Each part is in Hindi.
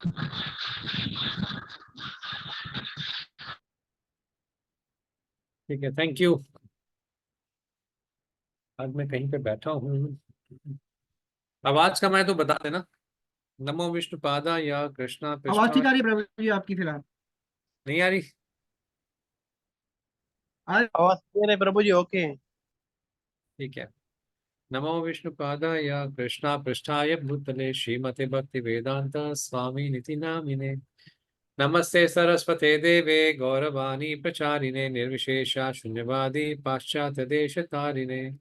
ठीक है, थैंक यू। आज मैं कहीं पे बैठा हूँ। आवाज का मैं तो बता देना। नमो विष्णु पादा या कृष्णा आवाज पृष्ठा। ठीक आ रही है प्रभु जी आपकी फिलहाल? नहीं आ रही? आज आवाज क्लियर है प्रभु जी, ओके। ठीक है। नमो विष्णु पादा या कृष्णा पृष्ठाय भूतले श्रीमते भक्ति वेदांत स्वामी निति नामिने। नमस्ते सरस्वते देवे गौरवाणी प्रचारिणे निर्विशेषा शून्यवादी पाश्चात्य देश तारिणे।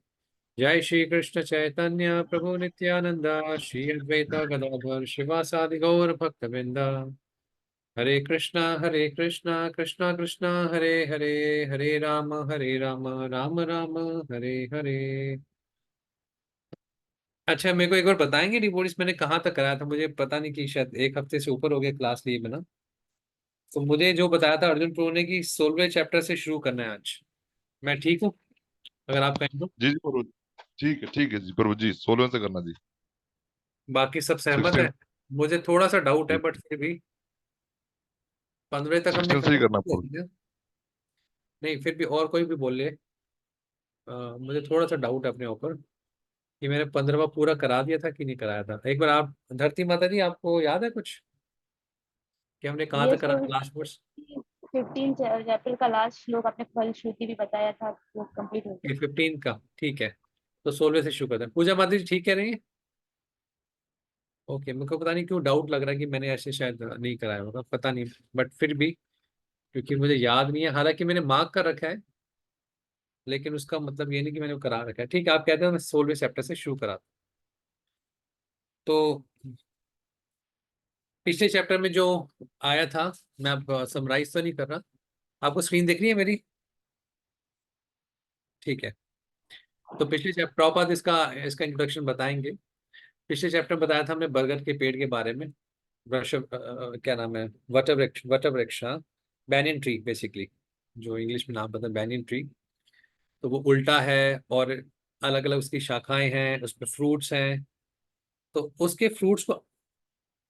जय श्री कृष्ण चैतन्य प्रभु नित्यानंद श्री अद्वैत गदाधर शिवासादि गौर भक्तवृंद। हरे कृष्णा कृष्णा कृष्णा हरे हरे, हरे राम राम राम हरे हरे। अच्छा, मेरे को एक बार बताएंगे डिवोर्स मैंने कहाँ तक कराया था? मुझे पता नहीं, कि शायद एक हफ्ते से ऊपर हो गया क्लास लिए बिना। तो मुझे जो बताया था अर्जुन प्रो ने कि 16वें चैप्टर से शुरू करना है आज। मैं ठीक हूँ अगर आप कहें तो? जी जी प्रभु। ठीक है जी प्रभु जी, 16 से करना जी। बाकी सब सहमत 16। है? मुझे थोड़ा सा डाउट है जी, बट फिर भी 15 तक हमने 16 से ही खत्म करना किया प्रभु। था। नहीं, फिर भी और कोई भी बोल ले। मुझे थोड़ा सा डाउट है अपने ऊपर कि मैंने 15वां पूरा करा दिया था कि नहीं कराया था। एक बार आप धरती माता जी, आपको याद है कुछ कि हमने कहाँ तक यस करा प्रभु लास्ट वर्ष? जी, 15 चैप्टर का लास्ट श्लोक आपने फल श्रुति भी बताया था, वो कंप्लीट हो ये गया। 15 का ठीक है। तो 16वें से शुरू करते हैं। पूजा माता जी ठीक कह रही है? ओके, मेरे को पता नहीं क्यों डाउट लग रहा है कि मैंने ऐसे शायद नहीं कराया होगा, पता नहीं। बट फिर भी, क्योंकि मुझे याद नहीं है, हालांकि मैंने मार्क कर रखा है, लेकिन उसका मतलब ये नहीं कि मैंने वो करा रखा है। ठीक है, आप कहते हैं मैं 16वें चैप्टर से शुरू करा। तो पिछले चैप्टर में जो आया था, मैं अब समराइज तो नहीं कर रहा। आपको स्क्रीन दिख रही है मेरी? ठीक है। तो पिछले चैप्टर प्रॉपर इसका इसका इंट्रोडक्शन बताएंगे। पिछले चैप्टर बताया था हमने बरगद के पेड़ के बारे में। वृक्ष क्या नाम है, वट वृक्ष, बैनियन ट्री बेसिकली, जो इंग्लिश में नाम पता है बैनियन ट्री। तो वो उल्टा है और अलग अलग उसकी शाखाएं हैं, उसमें फ्रूट्स हैं। तो उसके फ्रूट्स को,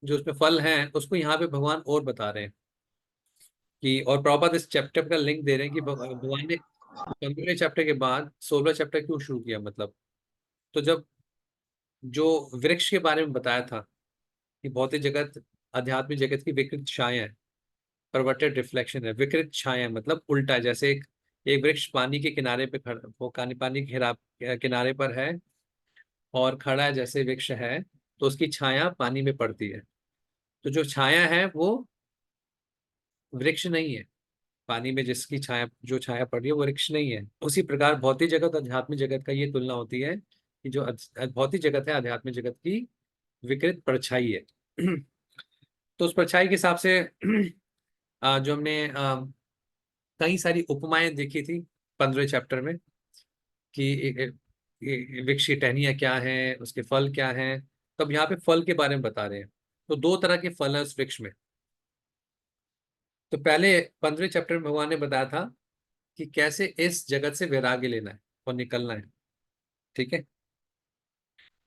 जो उसमें फल हैं, उसको यहाँ पे भगवान और बता रहे हैं कि, और प्रॉपर इस चैप्टर का लिंक दे रहे हैं कि भगवान ने 15वें चैप्टर के बाद 16वां चैप्टर क्यों शुरू किया। मतलब, तो जब जो वृक्ष के बारे में बताया था कि भौतिक जगत आध्यात्मिक जगत की विकृत छाया है, परवर्टेड रिफ्लेक्शन है। विकृत छाया मतलब उल्टा है। जैसे एक वृक्ष पानी के किनारे पे खड़ा, वो पानी के किनारे पर है और खड़ा है जैसे वृक्ष है, तो उसकी छाया पानी में पड़ती है। तो जो छाया है वो वृक्ष नहीं है। पानी में जिसकी छाया, जो छाया पड़ रही है वो वृक्ष नहीं है। उसी प्रकार भौतिक जगत आध्यात्मिक जगत का ये तुलना होती है कि जो भौतिक जगत है आध्यात्मिक जगत की विकृत परछाई है। तो उस परछाई के हिसाब से जो हमने कई सारी उपमाएं देखी थी 15वें चैप्टर में कि वृक्ष की टहनियाँ क्या है, उसके फल क्या हैं। तब यहाँ पे फल के बारे में बता रहे हैं। तो दो तरह के फल है उस वृक्ष में। तो पहले 15वें चैप्टर में भगवान ने बताया था कि कैसे इस जगत से वैराग्य लेना है और निकलना है। ठीक है।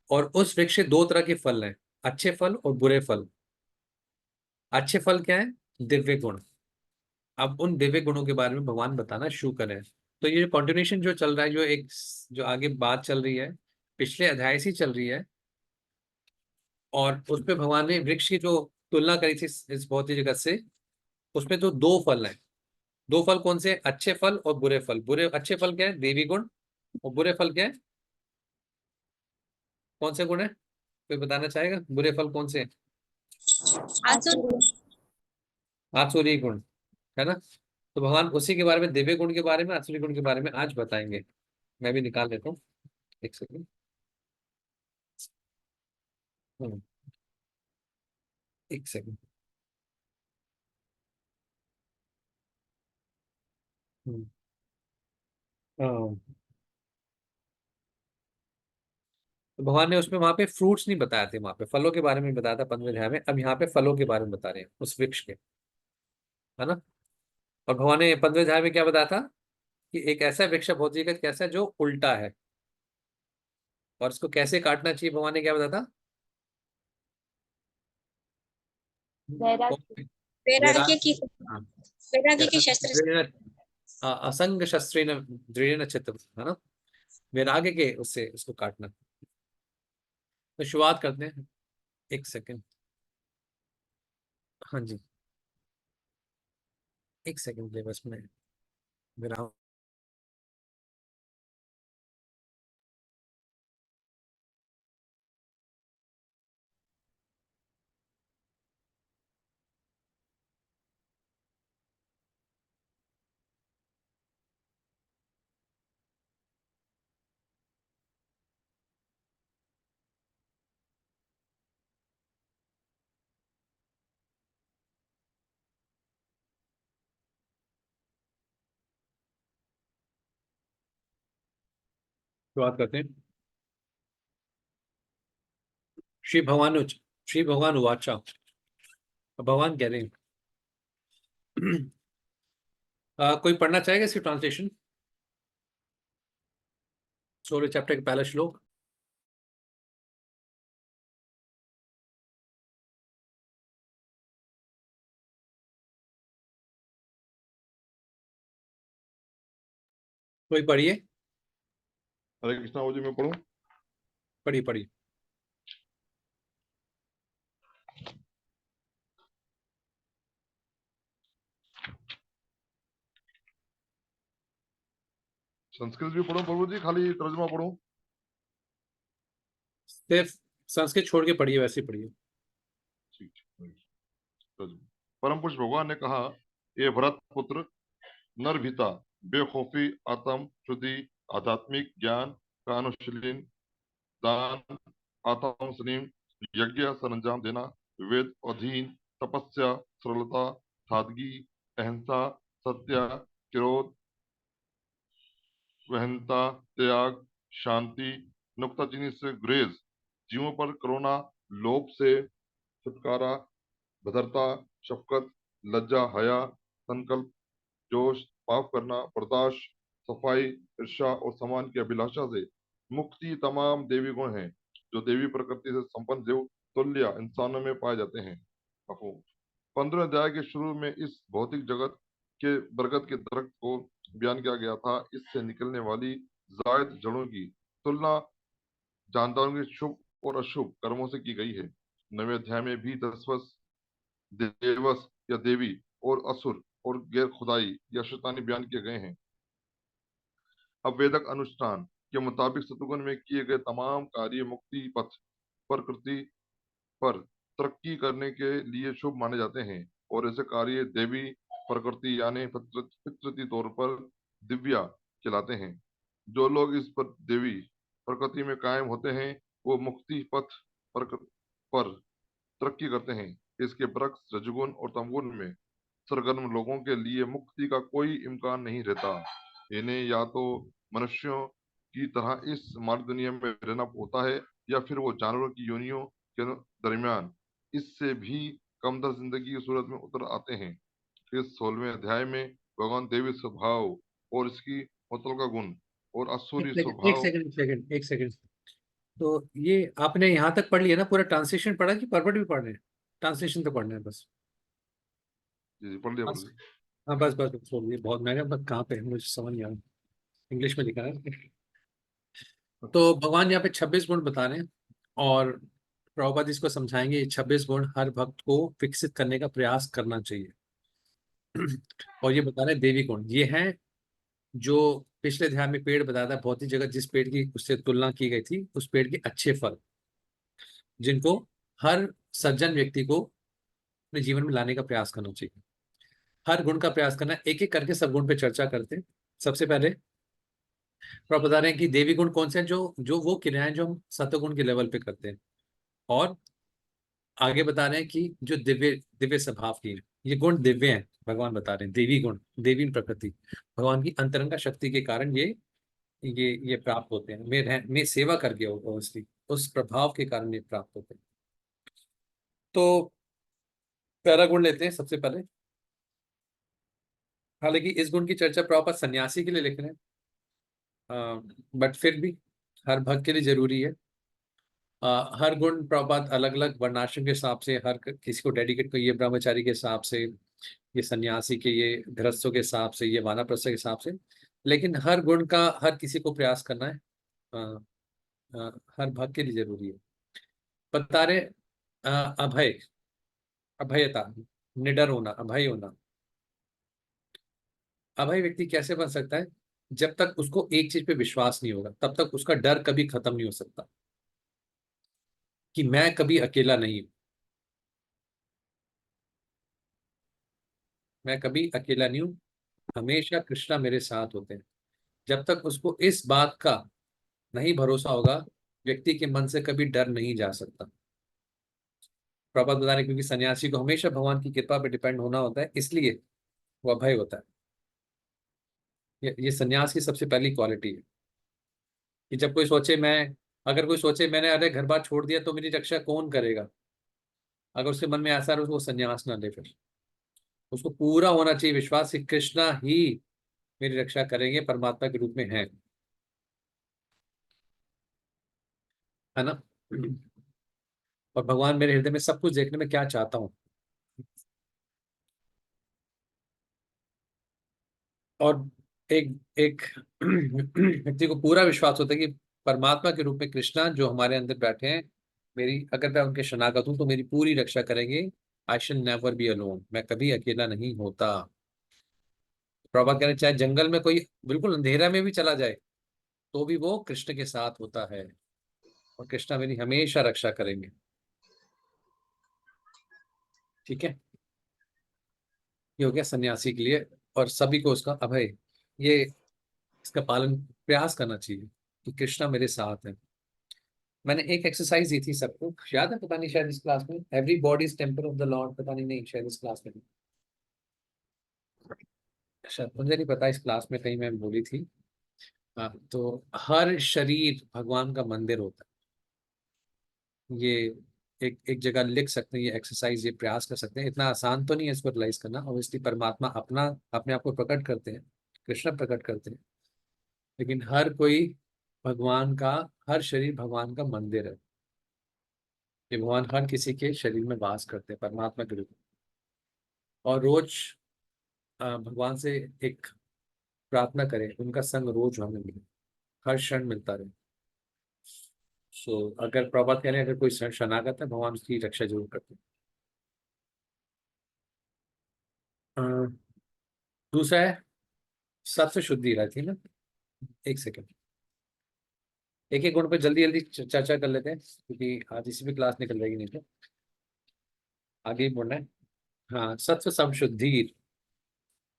और उस वृक्ष से दो तरह के फल हैं, अच्छे फल और बुरे फल। अच्छे फल क्या है? दिव्य गुण। अब उन दिव्य गुणों के बारे में भगवान बताना शुरू करें। तो ये जो कंटिन्यूशन जो चल रहा है, जो आगे बात चल रही है, पिछले अध्याय से चल रही है। और उस पे भगवान ने वृक्ष की जो तुलना करी थी इस भौतिक जगत से, उसमें तो दो फल हैं। दो फल कौन से? अच्छे फल और बुरे फल। अच्छे फल क्या है? देवी गुण। और बुरे फल क्या है? कौन से गुण है? कोई बताना चाहेगा बुरे फल कौन से हैं? आसुरी। आसुरी गुण, है ना? तो भगवान उसी के बारे में, दिव्य गुण के बारे में, आसुरी गुण के बारे में आज बताएंगे। मैं भी निकाल लेता हूँ, एक सेकंड। एक सेकंड। हाँ। तो भगवान ने उसमें वहां पे फ्रूट्स नहीं बताए थे, वहां पे फलों के बारे में बताया था 15वें अध्याय में। अब यहाँ पे फलों के बारे में बता रहे हैं उस वृक्ष के, है ना? और भगवान ने 15वें अध्याय में क्या बताया था कि एक ऐसा वृक्ष है, भौतिक जगत कैसा है, जो उल्टा है और इसको कैसे काटना चाहिए। भगवान ने क्या बताया था? वैराग्य। वैराग्य की हाँ, वैराग्य क्या की था? शस्त्र असंग शस्त्रेण दृढ़ेन चित्त, है ना, वैराग्य के उससे उसको काटना। तो शुरुआत करते हैं, एक सेकंड। हाँ जी, एक सेकंड ले बस मैं विराम। शुरुआत करते हैं। श्री भगवान श्री भगवान उवाचा, भगवान कह रहे हैं कोई पढ़ना चाहेगा इसकी ट्रांसलेशन? 16 चैप्टर का पहला श्लोक। कोई पढ़िए, हरे कृष्णा जी, मैं पढ़ूं? पढ़िए पढ़िए। संस्कृत भी पढ़ूं प्रभु जी, खाली तर्जुमा पढ़ूं? सिर्फ संस्कृत छोड़ के पढ़िए, वैसे ही पढ़िए। ठीक ठीक। तर्जुमा। परम पुरुष भगवान ने कहा, ये भरत पुत्र, नरभिता, बेखौफी, आत्म शुद्धि, आध्यात्मिक ज्ञान का अनुशीलन, दान, आत्म संयम, यज्ञ सरंजाम देना, वेद अधीन, तपस्या, सरलता, सादगी, अहिंसा, सत्य, क्रोध, वहनता, त्याग, शांति, नुक्ताचीनी से गुरेज, जीवों पर करुणा, लोभ से छुटकारा, भद्रता, शफकत, लज्जा, हया, संकल्प, जोश, माफ करना, बर्दाश्त, सफाई, ईर्ष्या और सम्मान की अभिलाषा से मुक्ति तमाम देवी गुण हैं जो देवी प्रकृति से संपन्न देव तुल्य इंसानों में पाए जाते हैं। 15 अध्याय के शुरू में इस भौतिक जगत के बरगद के दरख्त को बयान किया गया था। इससे निकलने वाली जायद जड़ों की तुलना जानदारों के शुभ और अशुभ कर्मों से की गई है। 9वें अध्याय में भी दसवस, देवस या देवी और असुर और गैर खुदाई या शैतानी बयान किए गए हैं। अब वेदक अनुष्ठान के मुताबिक सतुगुण में किए गए तमाम कार्य मुक्ति पथ प्रकृति पर तरक्की करने के लिए शुभ माने जाते हैं और ऐसे कार्य देवी प्रकृति यानी फितरती तौर पर दिव्या कहलाते हैं। जो लोग इस पर देवी प्रकृति में कायम होते हैं वो मुक्ति पथ पर तरक्की करते हैं। इसके बरक्स रजगुण और तमगुण में सरगर्म लोगों के लिए मुक्ति का कोई इम्कान नहीं रहता। इन्हें या तो मनुष्यों की तरह इस मानव दुनिया में रहना होता है या फिर वो जानवरों की योनियों के दरमियान इससे भी कमतर जिंदगी की सूरत में उतर आते हैं। इस 16वें अध्याय में भगवान देवी स्वभाव और इसकी मतलब का गुण और एक असुरी सेकंड एक स्वभाव। सेकंड एक सेकंड एक सेकंड। तो ये आपने यहाँ तक पढ़ लिया ना, पूरा ट्रांसलेशन पढ़ा कि परवट भी पढ़ रहे हैं? ट्रांसलेशन तो पढ़ना है बस। जी जी, पढ़ लिया पढ़ बस, लिया। हाँ बस बस छोड़ दिए, बहुत महंगा, बस कहाँ पे है मुझे समझ नहीं आ रहा। इंग्लिश में लिखा है। तो भगवान यहाँ पे 26 गुण बता रहे हैं और प्रभुपाद इसको समझाएंगे। ये 26 गुण हर भक्त को विकसित करने का प्रयास करना चाहिए। और ये बता रहे हैं देवी गुण ये हैं जो पिछले अध्याय में पेड़ बताया था, भौतिक जगत जिस पेड़ की उससे तुलना की गई थी, उस पेड़ के अच्छे फल जिनको हर सज्जन व्यक्ति को अपने जीवन में लाने का प्रयास करना चाहिए। हर गुण का प्रयास करना, एक एक करके सब गुण पे चर्चा करते हैं। सबसे पहले आप बता रहे हैं कि देवी गुण कौन से हैं, जो जो वो क्रियाएं जो हम सत्वगुण के लेवल पे करते हैं। और आगे बता रहे हैं कि जो दिव्य दिव्य स्वभाव की है, ये गुण दिव्य हैं। भगवान बता रहे हैं देवी गुण, देवी प्रकृति भगवान की अंतरंगा शक्ति के कारण ये प्राप्त होते हैं। मैं सेवा करके होगा उसकी, उस प्रभाव के कारण ये प्राप्त होते हैं। तो पहला गुण लेते हैं सबसे पहले। हालांकि इस गुण की चर्चा प्रॉपर सन्यासी के लिए लिख रहे हैं, बट फिर भी हर भक्त के लिए जरूरी है। हर गुण प्रभात अलग अलग वर्णाश्रम के हिसाब से, हर किसी को डेडिकेट को, ये ब्रह्मचारी के हिसाब से, ये सन्यासी के, ये गृहस्थों के हिसाब से, ये वानप्रस्थ के हिसाब से। लेकिन हर गुण का हर किसी को प्रयास करना है, अ, हर भक्त के लिए जरूरी है। बता रहे अभय, अभयता, निडर होना, अभय होना। अभय व्यक्ति कैसे बन सकता है? जब तक उसको एक चीज पे विश्वास नहीं होगा तब तक उसका डर कभी खत्म नहीं हो सकता कि मैं कभी अकेला नहीं हूं, मैं कभी अकेला नहीं हूं, हमेशा कृष्णा मेरे साथ होते हैं। जब तक उसको इस बात का नहीं भरोसा होगा, व्यक्ति के मन से कभी डर नहीं जा सकता। प्रभात बता रहे क्योंकि सन्यासी को हमेशा भगवान की कृपा पर डिपेंड होना होता है, इसलिए वो अभय होता है। ये सन्यास की सबसे पहली क्वालिटी है कि जब कोई सोचे मैं, अगर कोई सोचे मैंने अरे घर बार छोड़ दिया तो मेरी रक्षा कौन करेगा, अगर उसके मन में ऐसा रहे वो सन्यास ना ले, फिर उसको पूरा होना चाहिए विश्वास कि कृष्णा ही मेरी रक्षा करेंगे, परमात्मा के रूप में है ना। और भगवान मेरे हृदय में सब कुछ देखने में क्या चाहता हूँ। और एक एक व्यक्ति को पूरा विश्वास होता है कि परमात्मा के रूप में कृष्णा जो हमारे अंदर बैठे हैं, मेरी अगर मैं उनके शरणागत हूँ तो मेरी पूरी रक्षा करेंगे। आई शैल नेवर बी अलोन, मैं कभी अकेला नहीं होता। प्रभात कह रहे हैं, चाहे जंगल में कोई बिल्कुल अंधेरा में भी चला जाए तो भी वो कृष्ण के साथ होता है, और कृष्णा मेरी हमेशा रक्षा करेंगे। ठीक है, ये हो गया सन्यासी के लिए। और सभी को उसका अभय, ये इसका पालन प्रयास करना चाहिए कि कृष्णा मेरे साथ है। मैंने एक एक्सरसाइज दी थी सबको, याद है? पता नहीं, शायद इस क्लास में, every body is temple of the Lord, पता नहीं, नहीं शायद इस क्लास में नहीं। शायद मुझे नहीं पता, इस क्लास में कहीं मैं बोली थी। हाँ, तो हर शरीर भगवान का मंदिर होता है। ये एक एक जगह लिख सकते हैं, ये एक्सरसाइज, ये प्रयास कर सकते हैं। इतना आसान तो नहीं है इसको रियलाइज करना, ऑब्वियसली परमात्मा अपना अपने आप को प्रकट करते हैं, कृष्ण प्रकट करते हैं, लेकिन हर कोई भगवान का, हर शरीर भगवान का मंदिर है। ये भगवान हर किसी के शरीर में वास करते हैं परमात्मा के रूप में। और रोज भगवान से एक प्रार्थना करें, उनका संग रोज हमें मिले, हर क्षण मिलता रहे। सो अगर प्रभात कह रहे हैं अगर कोई शरणागत है भगवान उसकी रक्षा जरूर करते हैं। दूसरा है सत्व शुद्धि रहती है ना। एक सेकंड, एक एक गुण पे जल्दी जल्दी चर्चा कर लेते हैं क्योंकि आज इसी भी क्लास निकल जाएगी, नहीं तो आगे ही बढ़ना है। हाँ, सत्व संशुद्धि,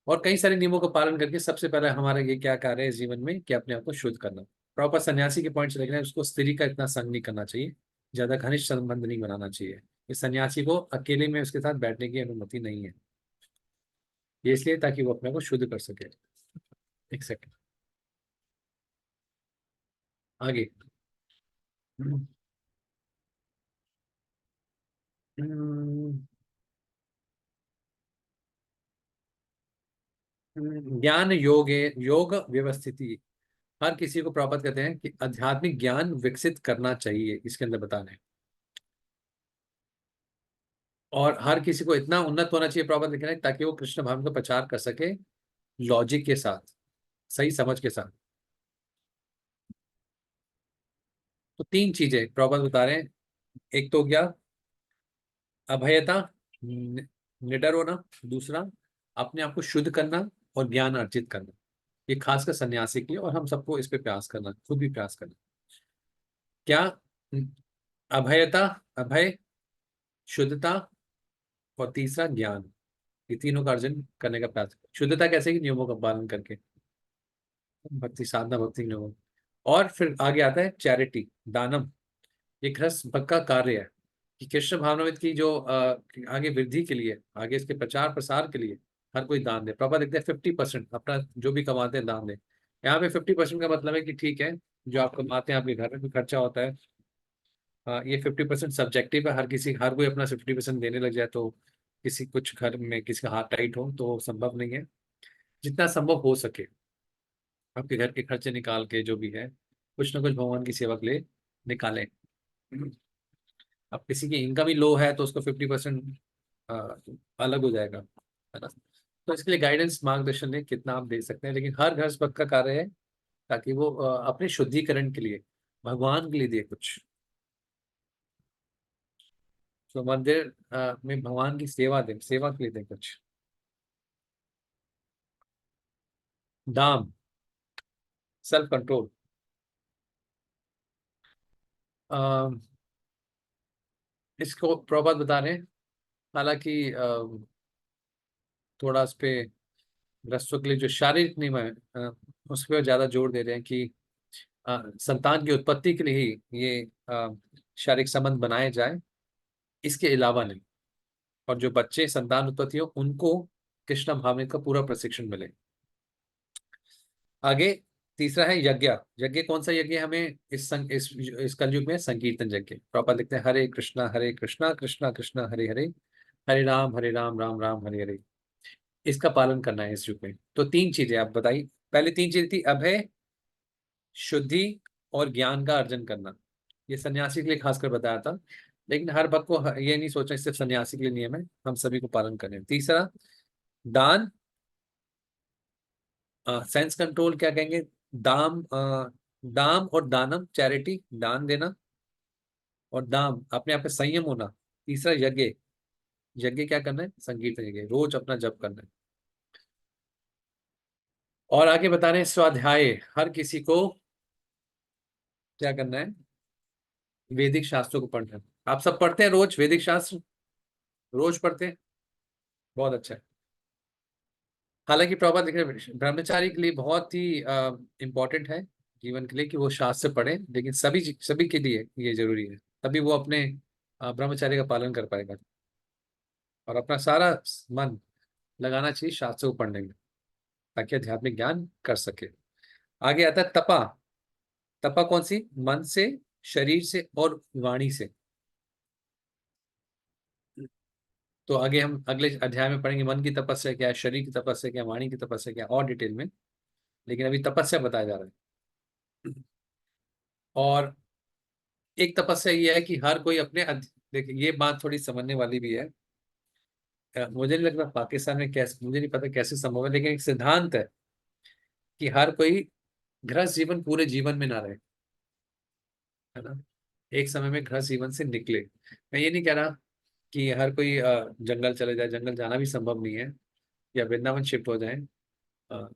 और कई सारे नियमों का पालन करके सबसे पहले हमारा ये क्या कार्य है इस जीवन में कि अपने आप को शुद्ध करना। प्रॉपर सन्यासी के पॉइंट से देखना है, उसको स्त्री का इतना संग नहीं करना चाहिए, ज्यादा घनिष्ठ संबंध नहीं बनाना चाहिए। इस सन्यासी को अकेले में उसके साथ बैठने की अनुमति नहीं है, ये इसलिए ताकि वो अपने को शुद्ध कर सके। एक सेकंड, आगे। हम्म, ज्ञान योग है, योग व्यवस्थिति। हर किसी को प्राप्त कहते हैं कि आध्यात्मिक ज्ञान विकसित करना चाहिए, इसके अंदर बताना है। और हर किसी को इतना उन्नत होना चाहिए प्रॉपर लिखना है ताकि वो कृष्ण भाव का प्रचार कर सके, लॉजिक के साथ, सही समझ के साथ। तो तीन चीजें प्रॉपर बता रहे हैं। एक तो हो गया अभयता, निडर होना। दूसरा, अपने आप को शुद्ध करना और ज्ञान अर्जित करना। ये खासकर सन्यासी के लिए, और हम सबको इस पे प्रयास करना, खुद भी प्रयास करना। क्या? अभयता, अभय, शुद्धता, और तीसरा ज्ञान। ये तीनों का अर्जन करने का प्रयास। शुद्धता कैसे? कि नियमों का पालन करके, भक्ति साधना, भक्ति नियमों। और फिर आगे आता है चैरिटी, दानम। ये गृहस्थ भक्त का कार्य है कि कृष्ण भावनामृत की जो आगे वृद्धि के लिए, आगे इसके प्रचार प्रसार के लिए हर कोई दान दे। पापा देखते हैं 50% अपना जो भी कमाते हैं दान दे। यहाँ पे 50% का मतलब है कि ठीक है, जो आप कमाते हैं आपके घर में भी खर्चा होता है। ये 50% सब्जेक्टिव है, हर किसी, हर कोई अपना 50% देने लग जाए तो किसी, कुछ घर में किसी का हाथ टाइट हो तो संभव नहीं है। जितना संभव हो सके आपके घर के खर्चे निकाल के जो भी है कुछ ना कुछ भगवान की सेवा के लिए निकालें। अब किसी की इनकम ही लो है तो उसको 50% अलग हो जाएगा, है ना। तो इसके लिए गाइडेंस मार्गदर्शन है कितना आप दे सकते हैं, लेकिन हर घर भक्त का कार्य है ताकि वो अपने शुद्धिकरण के लिए भगवान के लिए दिए कुछ। तो मंदिर में भगवान की सेवा दें, सेवा के लिए दें कुछ। दाम, सेल्फ कंट्रोल। इसको प्रभात बता रहे हैं। हालांकि थोड़ा इस पे ग्रस्तों के लिए जो शारीरिक नियम है उस पर ज्यादा जोर दे रहे हैं कि संतान की उत्पत्ति के लिए ही ये शारीरिक संबंध बनाए जाए, इसके अलावा नहीं। और जो बच्चे संतान उत्पत्ति हो उनको कृष्ण भावना का पूरा प्रशिक्षण मिले। आगे तीसरा है यज्ञ। यज्ञ कौन सा यज्ञ? हमें इस कलयुग में संकीर्तन यज्ञ। प्रॉपर लिखते हैं हरे कृष्णा कृष्णा कृष्णा हरे हरे, हरे राम राम राम हरे हरे। इसका पालन करना है इस युग में। तो तीन चीजें आप बताइए। पहले तीन चीजें थी अभय, शुद्धि और ज्ञान का अर्जन करना। ये सन्यासी के लिए खासकर बताया था, लेकिन हर भक्त को ये नहीं सोचना सिर्फ सन्यासी के लिए नियम है, हम सभी को पालन करें। तीसरा दान, सेंस कंट्रोल क्या कहेंगे, दाम, दाम और दानम, चैरिटी, दान देना। और दाम, अपने आप में संयम होना। तीसरा यज्ञ, यज्ञ क्या करना है, संगीत यज्ञ, रोज अपना जप करना है। और आगे बता रहे हैं स्वाध्याय, हर किसी को क्या करना है, वैदिक शास्त्रों को पढ़ना है। आप सब पढ़ते हैं रोज वैदिक शास्त्र? रोज पढ़ते हैं, बहुत अच्छा है। हालांकि प्रभात लिख रहे हैं, ब्रह्मचारी के लिए बहुत ही इंपॉर्टेंट है जीवन के लिए कि वो शास्त्र पढ़े, लेकिन सभी सभी के लिए ये जरूरी है, तभी वो अपने ब्रह्मचारी का पालन कर पाएगा। और अपना सारा मन लगाना चाहिए शास्त्र को पढ़ने में, ताकि आध्यात्मिक ज्ञान कर सके। आगे आता है तपा। तपा कौन सी? मन से, शरीर से और वाणी से। तो आगे हम अगले अध्याय में पढ़ेंगे मन की तपस्या क्या है, शरीर की तपस्या क्या है, वाणी की तपस्या क्या है, और डिटेल में। लेकिन अभी तपस्या बताया जा रहा है। और एक तपस्या ये है कि हर कोई अपने देखिए ये बात थोड़ी समझने वाली भी है। मुझे नहीं लगता पाकिस्तान में कैसे, मुझे नहीं पता कैसे संभव है, लेकिन एक सिद्धांत है कि हर कोई गृहस्थ जीवन पूरे जीवन में ना रहे, है ना। एक समय में गृहस्थ जीवन से निकले। मैं ये नहीं कह रहा कि हर कोई जंगल चले जाए, जंगल जाना भी संभव नहीं है, या वृंदावन शिफ्ट हो जाए। अ,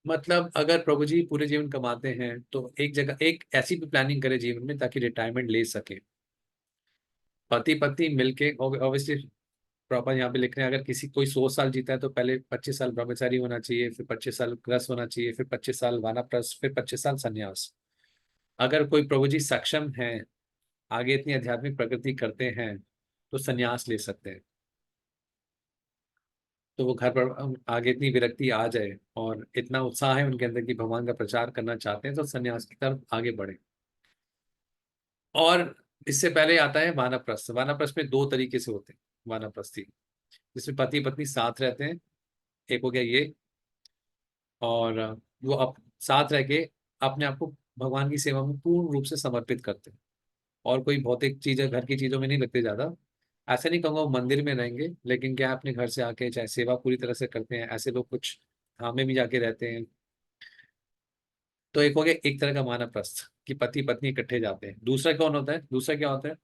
मतलब अगर प्रभु जी पूरे जीवन कमाते हैं तो एक जगह एक ऐसी भी प्लानिंग करे जीवन में ताकि रिटायरमेंट ले सके। पति पत्नी मिलके, ऑब्वियसली प्रॉपर यहाँ पे लिख रहे हैं, अगर किसी कोई 100 साल जीता है तो पहले 25 साल ब्रह्मचारी होना चाहिए, फिर 25 साल ग्रस्त होना चाहिए, फिर 25 साल वानप्रस्थ, फिर 25 साल संन्यास। अगर कोई प्रभु जी सक्षम है, आगे इतनी आध्यात्मिक प्रगति करते हैं, तो संन्यास ले सकते हैं। तो वो घर पर आगे इतनी विरक्ति आ जाए और इतना उत्साह है उनके अंदर कि भगवान का प्रचार करना चाहते हैं, तो संन्यास की तरफ आगे बढ़े। और इससे पहले आता है वानप्रस्थ। वानप्रस्थ में दो तरीके से होते हैं वानप्रस्थी, जिसमें पति पत्नी साथ रहते हैं। एक हो गया ये, और वो साथ रह के अपने आप को भगवान की सेवा में पूर्ण रूप से समर्पित करते हैं, और कोई भौतिक चीजें, घर की चीजों में नहीं लगते ज्यादा। ऐसे नहीं कहूंगा वो मंदिर में रहेंगे, लेकिन क्या है, अपने घर से आके चाहे सेवा पूरी तरह से करते हैं। ऐसे लोग कुछ धाम में भी जाके रहते हैं। तो एक हो गया एक तरह का वानप्रस्थ कि पति पत्नी इकट्ठे जाते हैं। दूसरा कौन होता है? दूसरा क्या होता है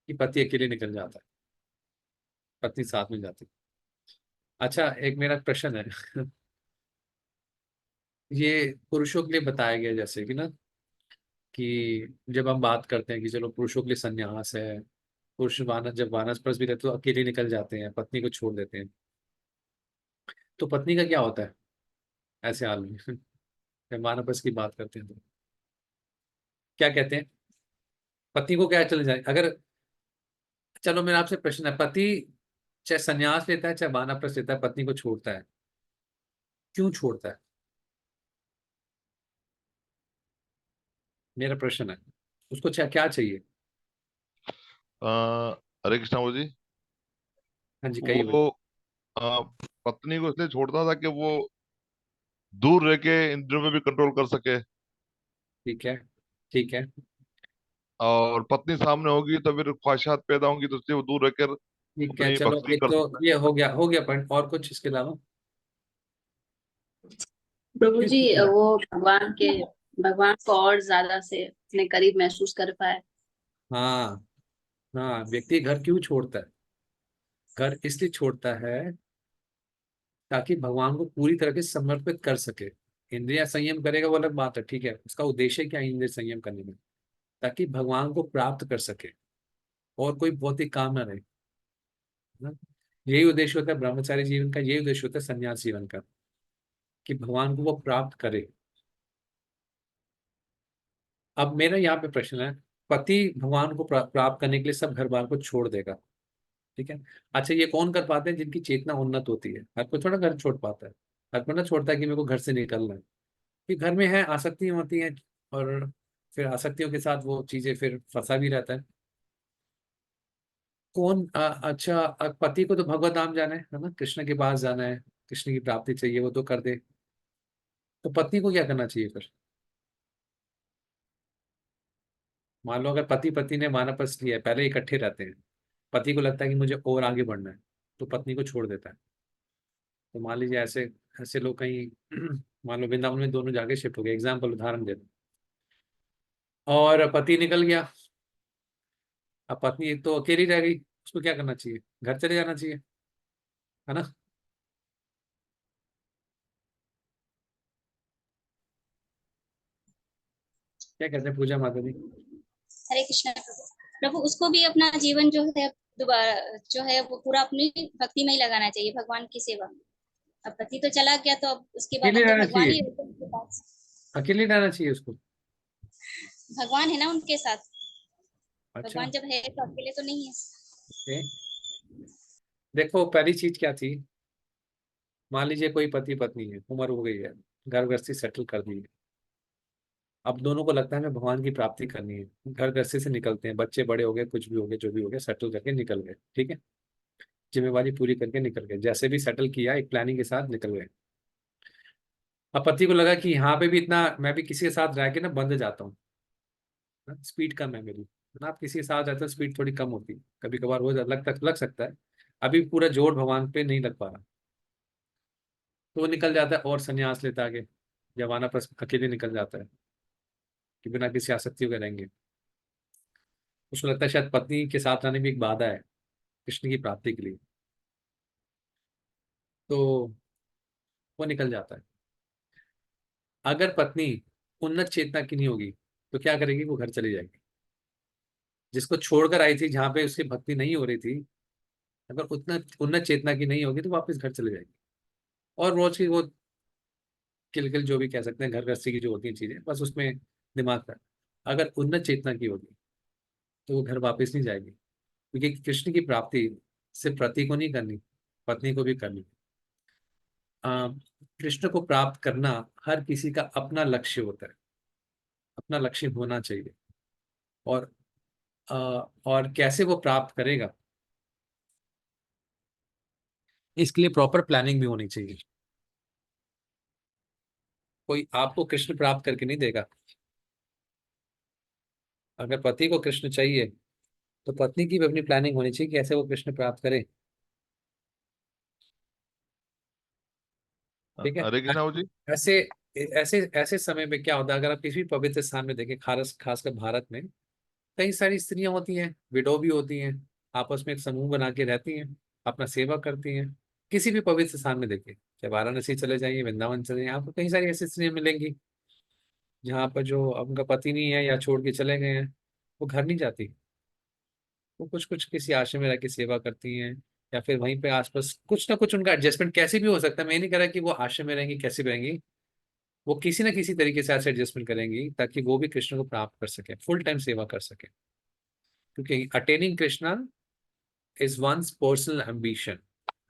कि पति अकेले निकल जाता है, पत्नी साथ में जाती है। अच्छा, एक मेरा प्रश्न है। ये पुरुषों के लिए बताया गया जैसे कि ना, कि जब हम बात करते हैं कि चलो पुरुषों के लिए संन्यास है, पुरुष वानस जब वानप्रस्थ भी रहते तो अकेले निकल जाते हैं, पत्नी को छोड़ देते हैं। तो पत्नी का क्या होता है ऐसे हाल में? जब वानप्रस्थ की बात करते हैं तो क्या कहते हैं? पत्नी को क्या चले जाए अगर, चलो मेरा आपसे प्रश्न है, पति चाहे संन्यास लेता है चाहे वानप्रस्थ लेता है, पत्नी को छोड़ता है, क्यों छोड़ता है? मेरा प्रश्न है, उसको क्या चाहिए? अ, हरे कृष्णा वो जी, हाँ जी, कहिए भाई। वो अ, पत्नी को इसलिए छोड़ता था कि वो दूर रह के इंद्रियों पे भी कंट्रोल कर सके। ठीक है, ठीक है। और पत्नी सामने होगी तो फिर ख्वाहिशात पैदा होंगी, तो उससे वो दूर रहकर ठीक है, अपनी चलो भक्ति एक कर तो सकता है। ये हो गया पॉइंट, और कुछ इसके अलावा? प्रभु किस जी, चीज़ के अलावा? वो भगवान को और ज्यादा से अपने करीब महसूस कर पाए। हाँ, हाँ, व्यक्ति घर क्यों छोड़ता है? घर इसलिए छोड़ता है ताकि भगवान को पूरी तरह से समर्पित कर सके। इंद्रिय संयम करेगा वो अलग बात है, ठीक है, उसका उद्देश्य क्या है इंद्रिय संयम करने में? ताकि भगवान को प्राप्त कर सके, और कोई भौतिक काम ना रहे, ना? यही उद्देश्य होता है ब्रह्मचारी जीवन का, यही उद्देश्य होता है संन्यास जीवन का, कि भगवान को वो प्राप्त करे। अब मेरा यहाँ पे प्रश्न है, पति भगवान को प्राप्त करने के लिए सब घर बार को छोड़ देगा, ठीक है। अच्छा, ये कौन कर पाते हैं? जिनकी चेतना उन्नत होती है। हर कोई थोड़ा घर छोड़ पाता है, हर कोई ना छोड़ता है कि मेरे को घर से निकलना है, कि घर में है आसक्तियां होती हैं, और फिर आसक्तियों के साथ वो चीजें फिर फंसा भी रहता है। कौन अच्छा, पति को तो भगवत धाम जाना है ना, कृष्ण के पास जाना है, कृष्ण की प्राप्ति चाहिए, वो तो कर दे। तो पत्नी को क्या करना चाहिए फिर? मान लो अगर पति पत्नी ने वानप्रस्थ लिया है, पहले इकट्ठे रहते हैं, पति को लगता है कि मुझे और आगे बढ़ना है, तो पत्नी को छोड़ देता है। तो मान लीजिए ऐसे ऐसे लोग कहीं मान लो वृंदावन में दोनों जाके शिफ्ट हो गए, एग्जाम्पल उदाहरण दे दो, और पति निकल गया, अब पत्नी एक तो अकेली रह गई, उसको क्या करना चाहिए? घर चले जाना चाहिए, है ना? क्या कहते हैं पूजा माता जी? हरे कृष्णा प्रभु। प्रभु उसको भी अपना जीवन जो है दोबारा जो है वो पूरा अपनी भक्ति में ही लगाना चाहिए, भगवान की सेवा में। अब पति तो चला गया तो अब उसके बाद अकेले अब तो रहना भगवान चाहिए, ही होते हैं उनके पास। अकेले रहना चाहिए उसको? भगवान है ना उनके साथ। अच्छा, भगवान जब है तो अकेले तो नहीं है। ओके। देखो पहली चीज क्या थी, मान लीजिए कोई पति पत्नी है, उम्र हो गई है, घर गृहस्थी सेटल कर दी है, अब दोनों को लगता है हमें भगवान की प्राप्ति करनी है, घर गृहस्थी से निकलते हैं, बच्चे बड़े हो गए, कुछ भी हो गए, जो भी हो गया, सेटल करके निकल गए, ठीक है, जिम्मेवारी पूरी करके निकल गए, जैसे भी सेटल किया एक प्लानिंग के साथ निकल गए। अब पति को लगा कि यहाँ पे भी इतना मैं भी किसी के साथ रह के ना बंद जाता हूँ, स्पीड कम है मेरी, है ना? आप किसी के साथ रहते हो स्पीड थोड़ी कम होती है, कभी कभार हो जाता, लग सकता है, अभी पूरा जोर भगवान पे नहीं लग पा रहा, तो वो निकल जाता है और संन्यास लेता है आगे, जमाना पर अकेले निकल जाता है कि बिना किसी आसक्ति के रहेंगे। उसको लगता है शायद पत्नी के साथ रहने भी एक बाधा है कृष्ण की प्राप्ति के लिए, तो वो निकल जाता है। अगर पत्नी उन्नत चेतना की नहीं होगी तो क्या करेगी? वो घर चली जाएगी, जिसको छोड़कर आई थी, जहां पे उसकी भक्ति नहीं हो रही थी, अगर उतना उन्नत चेतना की नहीं होगी तो वापस घर चले जाएगी, और रोज की वो किलकिल जो भी कह सकते हैं घर गृहस्थी की जो होती हैं चीजें, बस उसमें दिमाग का। अगर उन्नत चेतना की होगी तो वो घर वापस नहीं जाएगी, क्योंकि कृष्ण की प्राप्ति सिर्फ पति को नहीं करनी, पत्नी को भी करनी। आ, कृष्ण को प्राप्त करना हर किसी का अपना लक्ष्य होता है, अपना लक्ष्य होना चाहिए, और आ, और कैसे वो प्राप्त करेगा इसके लिए प्रॉपर प्लानिंग भी होनी चाहिए। कोई आपको कृष्ण प्राप्त करके नहीं देगा। अगर पति को कृष्ण चाहिए तो पत्नी की भी अपनी प्लानिंग होनी चाहिए कि कैसे वो कृष्ण प्राप्त करे, ठीक है। हरे कृष्णा जी। ऐसे ऐसे ऐसे समय में क्या होता है, अगर आप किसी भी पवित्र स्थान में देखें, खासकर भारत में कई सारी स्त्रियां होती हैं, विडो भी होती हैं, आपस में एक समूह बना के रहती हैं, अपना सेवा करती हैं। किसी भी पवित्र स्थान में देखें, चाहे वाराणसी चले जाइए, वृंदावन चले जाइए, आपको कई सारी ऐसी स्त्रियां मिलेंगी जहाँ पर जो उनका पति नहीं है या छोड़ के चले गए हैं, वो घर नहीं जाती, वो कुछ कुछ किसी आश्रम में रह के सेवा करती हैं, या फिर वहीं पे आसपास कुछ ना कुछ उनका एडजस्टमेंट कैसे भी हो सकता है। मैं नहीं कह रहा कि वो आश्रम में रहेंगी, कैसे भी रहेंगी, वो किसी ना किसी तरीके से ऐसे एडजस्टमेंट करेंगी ताकि वो भी कृष्ण को प्राप्त कर सके, फुल टाइम सेवा कर सके, क्योंकि attaining Krishna is one's personal ambition.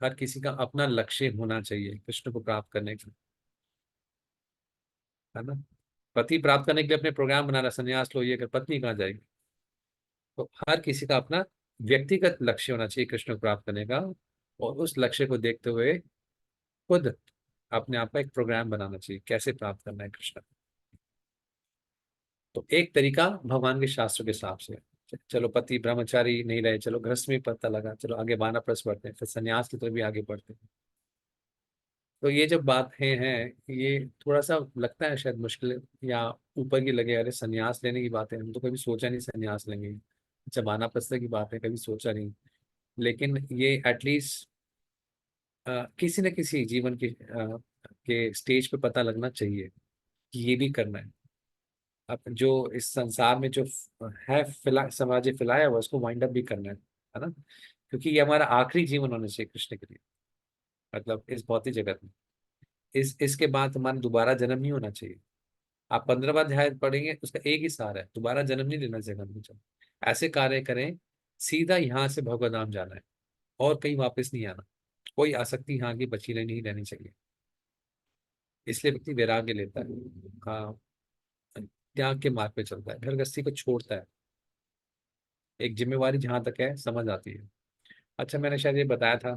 हर किसी का अपना लक्ष्य होना चाहिए कृष्ण को प्राप्त करने का, है ना? पति प्राप्त करने के लिए अपने प्रोग्राम बना रहा, संन्यास लो ये कर, पत्नी कहाँ जाएगी? तो हर किसी का अपना व्यक्तिगत लक्ष्य होना चाहिए कृष्ण को प्राप्त करने का, और उस लक्ष्य को देखते हुए खुद अपने आप का एक प्रोग्राम बनाना चाहिए कैसे प्राप्त करना है कृष्ण। तो एक तरीका भगवान के शास्त्र के हिसाब से, चलो पति ब्रह्मचारी नहीं रहे, चलो गृहस्थ में पता लगा, चलो आगे वानप्रस्थ बढ़ते हैं, फिर संन्यास की तरफ भी आगे बढ़ते हैं। तो ये जब बातें हैं, ये थोड़ा सा लगता है शायद मुश्किल या ऊपर की लगे, अरे संन्यास लेने की बात है, हम तो कभी सोचा नहीं संन्यास लेंगे, अच्छा वानप्रस्थ की बात है, कभी सोचा नहीं। लेकिन ये एटलीस्ट किसी न किसी जीवन के स्टेज पे पता लगना चाहिए कि ये भी करना है। अब जो इस संसार में जो है समाज फैलाया हुआ, उसको वाइंड अप भी करना है ना, क्योंकि ये हमारा आखिरी जीवन होना चाहिए कृष्ण के लिए, मतलब इस भौतिक जगत में। इसके बाद हमारा दोबारा जन्म नहीं होना चाहिए। आप 15 बार अध्याय पढ़ेंगे, उसका एक ही सार है, दोबारा जन्म नहीं लेना जगत में। चलो ऐसे कार्य करें, सीधा यहाँ से भगवत धाम जाना है और कहीं वापस नहीं आना, कोई आसक्ति यहाँ की बची नहीं रहनी चाहिए। इसलिए व्यक्ति वैराग्य लेता है, हाँ, त्याग के मार्ग पे चलता है, घर गृहस्थी को छोड़ता है। एक जिम्मेवारी जहां तक है समझ आती है। अच्छा, मैंने शायद ये बताया था,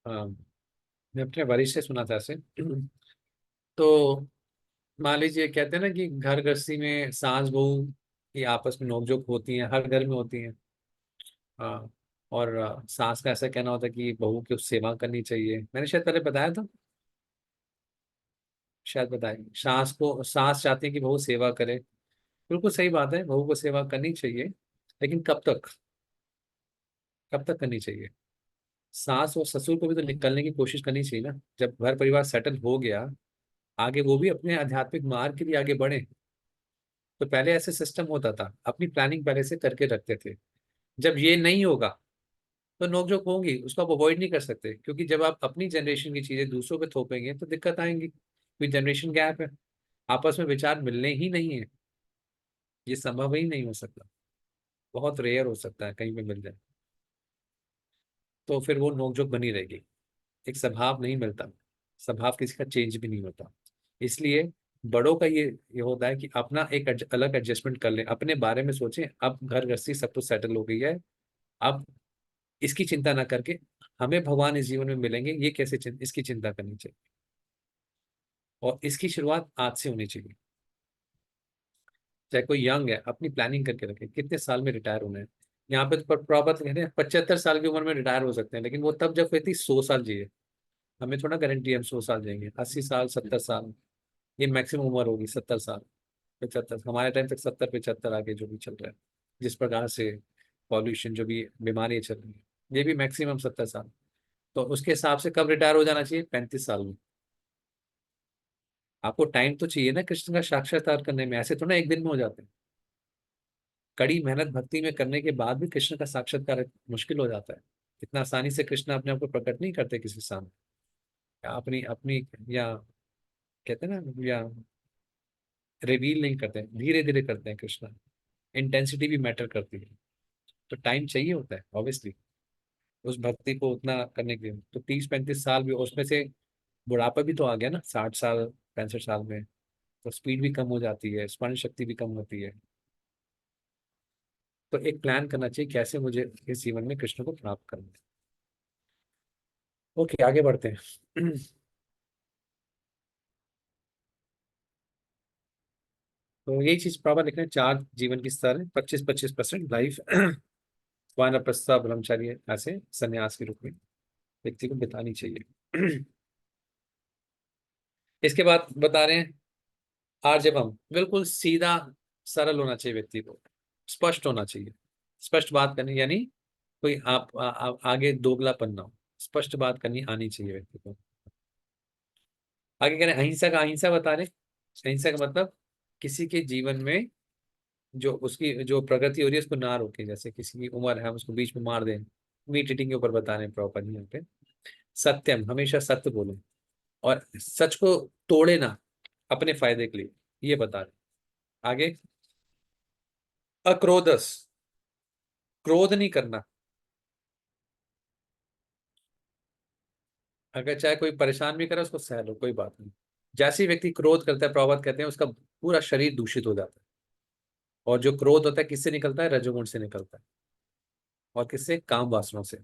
मैं अपने वरिष्ठ से सुना था ऐसे। तो मान लीजिए कहते हैं ना कि घर गृहस्थी में सास बहू की आपस में नोकझोंक होती है, हर घर में होती है। हाँ, और सास का ऐसा कहना होता है कि बहू की सेवा करनी चाहिए, मैंने शायद पहले बताया था, शायद बताया। सास चाहती है कि बहू सेवा करे, बिल्कुल सही बात है, बहू को सेवा करनी चाहिए, लेकिन कब तक, कब तक करनी चाहिए? सास और ससुर को भी तो निकलने की कोशिश करनी चाहिए ना, जब घर परिवार सेटल हो गया, आगे वो भी अपने आध्यात्मिक मार्ग के लिए आगे बढ़े। तो पहले ऐसे सिस्टम होता था, अपनी प्लानिंग पहले से करके रखते थे। जब ये नहीं होगा तो नोकझोंक होंगी, उसको आप अवॉइड नहीं कर सकते, क्योंकि जब आप अपनी जनरेशन की चीजें दूसरों पे थोपेंगे तो दिक्कत आएंगी, कोई जनरेशन गैप है, आपस में विचार मिलने ही नहीं है, ये संभव ही नहीं हो सकता, बहुत रेयर हो सकता है कहीं पे मिल जाए, तो फिर वो नोकझोंक बनी रहेगी, एक स्वभाव नहीं मिलता, स्वभाव किसी का चेंज भी नहीं होता। इसलिए बड़ों का ये होता है कि अपना एक अलग एडजस्टमेंट कर लें, अपने बारे में सोचें, अब घर गृहस्थी सब कुछ सेटल हो गई है, अब इसकी चिंता ना करके हमें भगवान इस जीवन में मिलेंगे, ये कैसे इसकी चिंता करनी चाहिए, और इसकी शुरुआत आज से होनी चाहिए। चाहे कोई यंग है, अपनी प्लानिंग करके रखे कितने साल में रिटायर होना है। यहाँ पे तो प्रॉपर कहते हैं 75 साल की उम्र में रिटायर हो सकते हैं, लेकिन वो तब जब व्यक्ति 100 साल जिए, हमें थोड़ा गारंटी है हम 100 साल जाएंगे, 80 साल 70 साल, ये मैक्सिमम उम्र होगी, 70 साल 75, हमारे टाइम तक 70 75 आगे जो भी चल रहा है, जिस प्रकार से पॉल्यूशन जो भी बीमारियां चल रही है, ये भी मैक्सिमम 70 साल। तो उसके हिसाब से कब रिटायर हो जाना चाहिए? 35 साल में। आपको टाइम तो चाहिए ना कृष्ण का साक्षात्कार करने में, ऐसे तो ना एक दिन में हो जाते हैं, कड़ी मेहनत भक्ति में करने के बाद भी कृष्ण का साक्षात्कार मुश्किल हो जाता है। इतना आसानी से कृष्ण अपने आप को प्रकट नहीं करते किसी सामने, या अपनी अपनी या कहते हैं ना, या रिवील नहीं करते, धीरे धीरे करते हैं कृष्ण, इंटेंसिटी भी मैटर करती है, तो टाइम चाहिए होता है ऑब्वियसली उस भक्ति को उतना करने के लिए। तो 30 35 साल भी, उसमें से बुढ़ापा भी तो आ गया ना, 60 साल 65 साल में, तो स्पीड भी कम हो जाती है, स्मरण शक्ति भी कम होती है। तो एक प्लान करना चाहिए कैसे मुझे इस जीवन में कृष्ण को प्राप्त करना है। ओके, आगे बढ़ते हैं। तो यही चीज प्रॉपर लिखना है, 4 जीवन की स्तर है, 25-25% लाइफ वानप्रस्थ ब्रह्मचारी ऐसे संन्यास के रूप में व्यक्ति को बितानी चाहिए। इसके बाद बता रहे हैं आर्जवम, बिल्कुल सीधा सरल होना चाहिए व्यक्ति को, स्पष्ट होना चाहिए, स्पष्ट बात करनी, यानी कोई आगे दोगलापन ना हो, स्पष्ट बात करनी आनी चाहिए व्यक्ति को। आगे कह रहे हैं अहिंसा का, अहिंसा बता रहे, अहिंसा का मतलब किसी के जीवन में जो उसकी जो प्रगति हो रही है उसको ना रोके, जैसे किसी की उम्र है हम उसको बीच में मार दें, मीट ईटिंग के ऊपर बता रहे हैं प्रॉपर यहाँ पे। सत्यम, हमेशा सत्य बोले, और सच को तोड़े ना अपने फायदे के लिए, ये बता रहे। आगे अक्रोधस, क्रोध नहीं करना, अगर चाहे कोई परेशान भी करे उसको सह लो, कोई बात नहीं। जैसे ही व्यक्ति क्रोध करता है, प्रभावत कहते हैं उसका पूरा शरीर दूषित हो जाता है, और जो क्रोध होता है किससे निकलता है? रजोगुण से निकलता है, और किससे? काम वासनों से,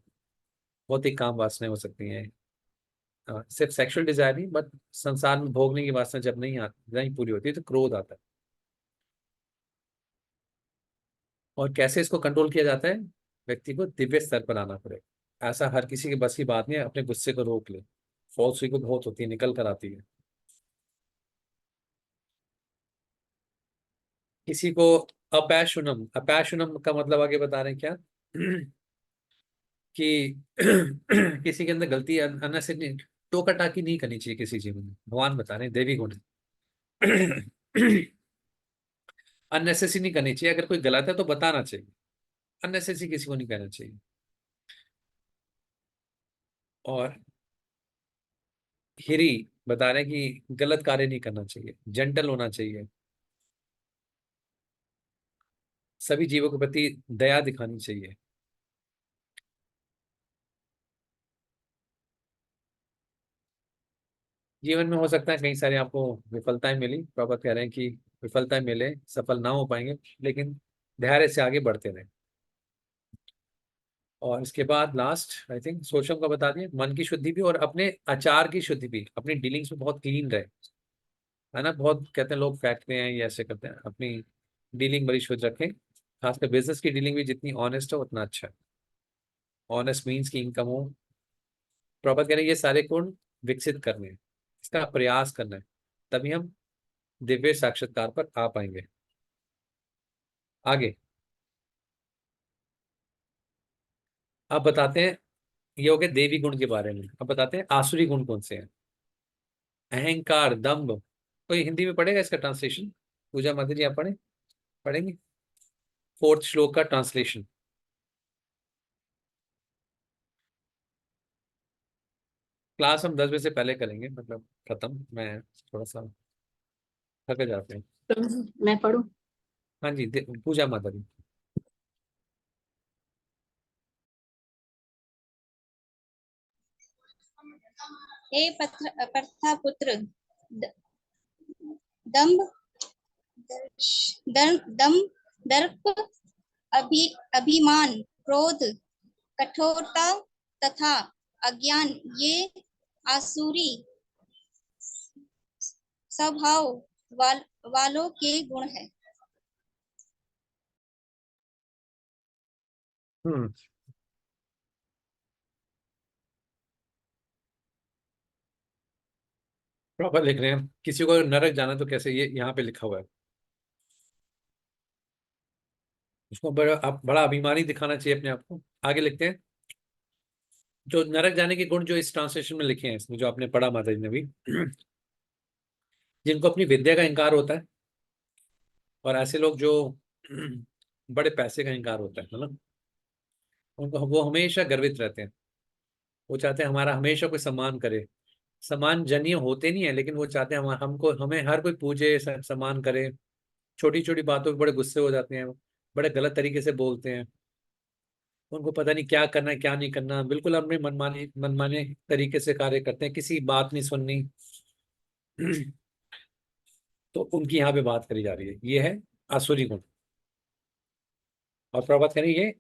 बहुत ही काम वासनाएं हो सकती हैं, सिर्फ सेक्सुअल डिजायर नहीं, बट संसार में भोगने की वासना जब नहीं पूरी होती है तो क्रोध आता है। और कैसे इसको कंट्रोल किया जाता है? व्यक्ति को दिव्य स्तर पर आना पड़ेगा। ऐसा हर किसी के बस की बात नहीं है, अपने गुस्से को रोक ले। फॉल्स ईगो बहुत होती है, निकल कर आती है। किसी को अपैशुनम, अपैशुनम का मतलब आगे बता रहे हैं क्या? कि किसी के अंदर गलती अननेसेसरी टोका टाकी नहीं करनी चाहिए किसी चीज में। भगवान बता रहे हैं, देवी गुण अननेसेसरी नहीं करनी चाहिए। अगर कोई गलत है तो बताना चाहिए, अननेसेसरी किसी को नहीं कहना चाहिए। और हिरी बता रहे हैं कि गलत कार्य नहीं करना चाहिए, जेंटल होना चाहिए, सभी जीवों के प्रति दया दिखानी चाहिए। जीवन में हो सकता है कई सारे आपको विफलताएं मिली, प्रॉपर कह रहे हैं कि विफलताएं मिले, सफल ना हो पाएंगे, लेकिन धैर्य से आगे बढ़ते रहे। और इसके बाद लास्ट आई थिंक सोशम का बता दिए, मन की शुद्धि भी और अपने आचार की शुद्धि भी, अपनी डीलिंग्स में बहुत क्लीन रहे। है ना, बहुत कहते हैं लोग फेंकते हैं ये ऐसे करते हैं, अपनी डीलिंग बड़ी शुद्ध रखें। खासकर बिजनेस की डीलिंग भी जितनी ऑनेस्ट हो उतना अच्छा है। ऑनेस्ट मीन्स की इनकम हो, प्रॉपर कह रहे हैं ये सारे गुण विकसित करने हैं, इसका प्रयास करना है, तभी हम दिव्य साक्षात्कार पर आ पाएंगे। आगे अब बताते हैं, ये हो गए देवी गुण के बारे में। अब बताते हैं आसुरी गुण कौन से हैं। अहंकार, दंभ। कोई हिंदी में पढ़ेगा इसका ट्रांसलेशन? पूजा माता जी आप पढ़ेंगे 4th श्लोक का ट्रांसलेशन। क्लास हम 10 बजे से पहले करेंगे, मतलब खत्म। मैं थोड़ा सा थक जाते हैं। तो मैं पढ़ूं? हाँ जी, पूजा माता जी। हे प्रथा पुत्र, द- दम्भ दम दर्प अभिमान, क्रोध, कठोरता तथा अज्ञान ये आसुरी स्वभाव वालों के गुण है। हम्म प्रॉपर लिख रहे हैं। किसी को नरक जाना तो कैसे, ये यहाँ पे लिखा हुआ है। उसको बड़ा अभिमानी दिखाना चाहिए अपने आप को। आगे लिखते हैं, जो नरक जाने के गुण जो इस ट्रांसलेशन में लिखे हैं, इसमें जो आपने पढ़ा माता जी ने भी, जिनको अपनी विद्या का इंकार होता है, और ऐसे लोग जो बड़े पैसे का इंकार होता है मतलब, उनको वो हमेशा गर्वित रहते हैं। वो चाहते हैं हमारा हमेशा कोई सम्मान करे। सम्मान जनीय होते नहीं है, लेकिन वो चाहते हैं हमको, हमें हर कोई पूजे, सम्मान करे। छोटी छोटी बातों पे बड़े गुस्से हो जाते हैं, बड़े गलत तरीके से बोलते हैं। उनको पता नहीं क्या करना है क्या नहीं करना, बिल्कुल अपने मनमाने मनमाने तरीके से कार्य करते हैं, किसी बात नहीं सुननी। तो उनकी यहाँ पे बात करी जा रही है, ये है आसुरी गुण। और प्रभात करें ये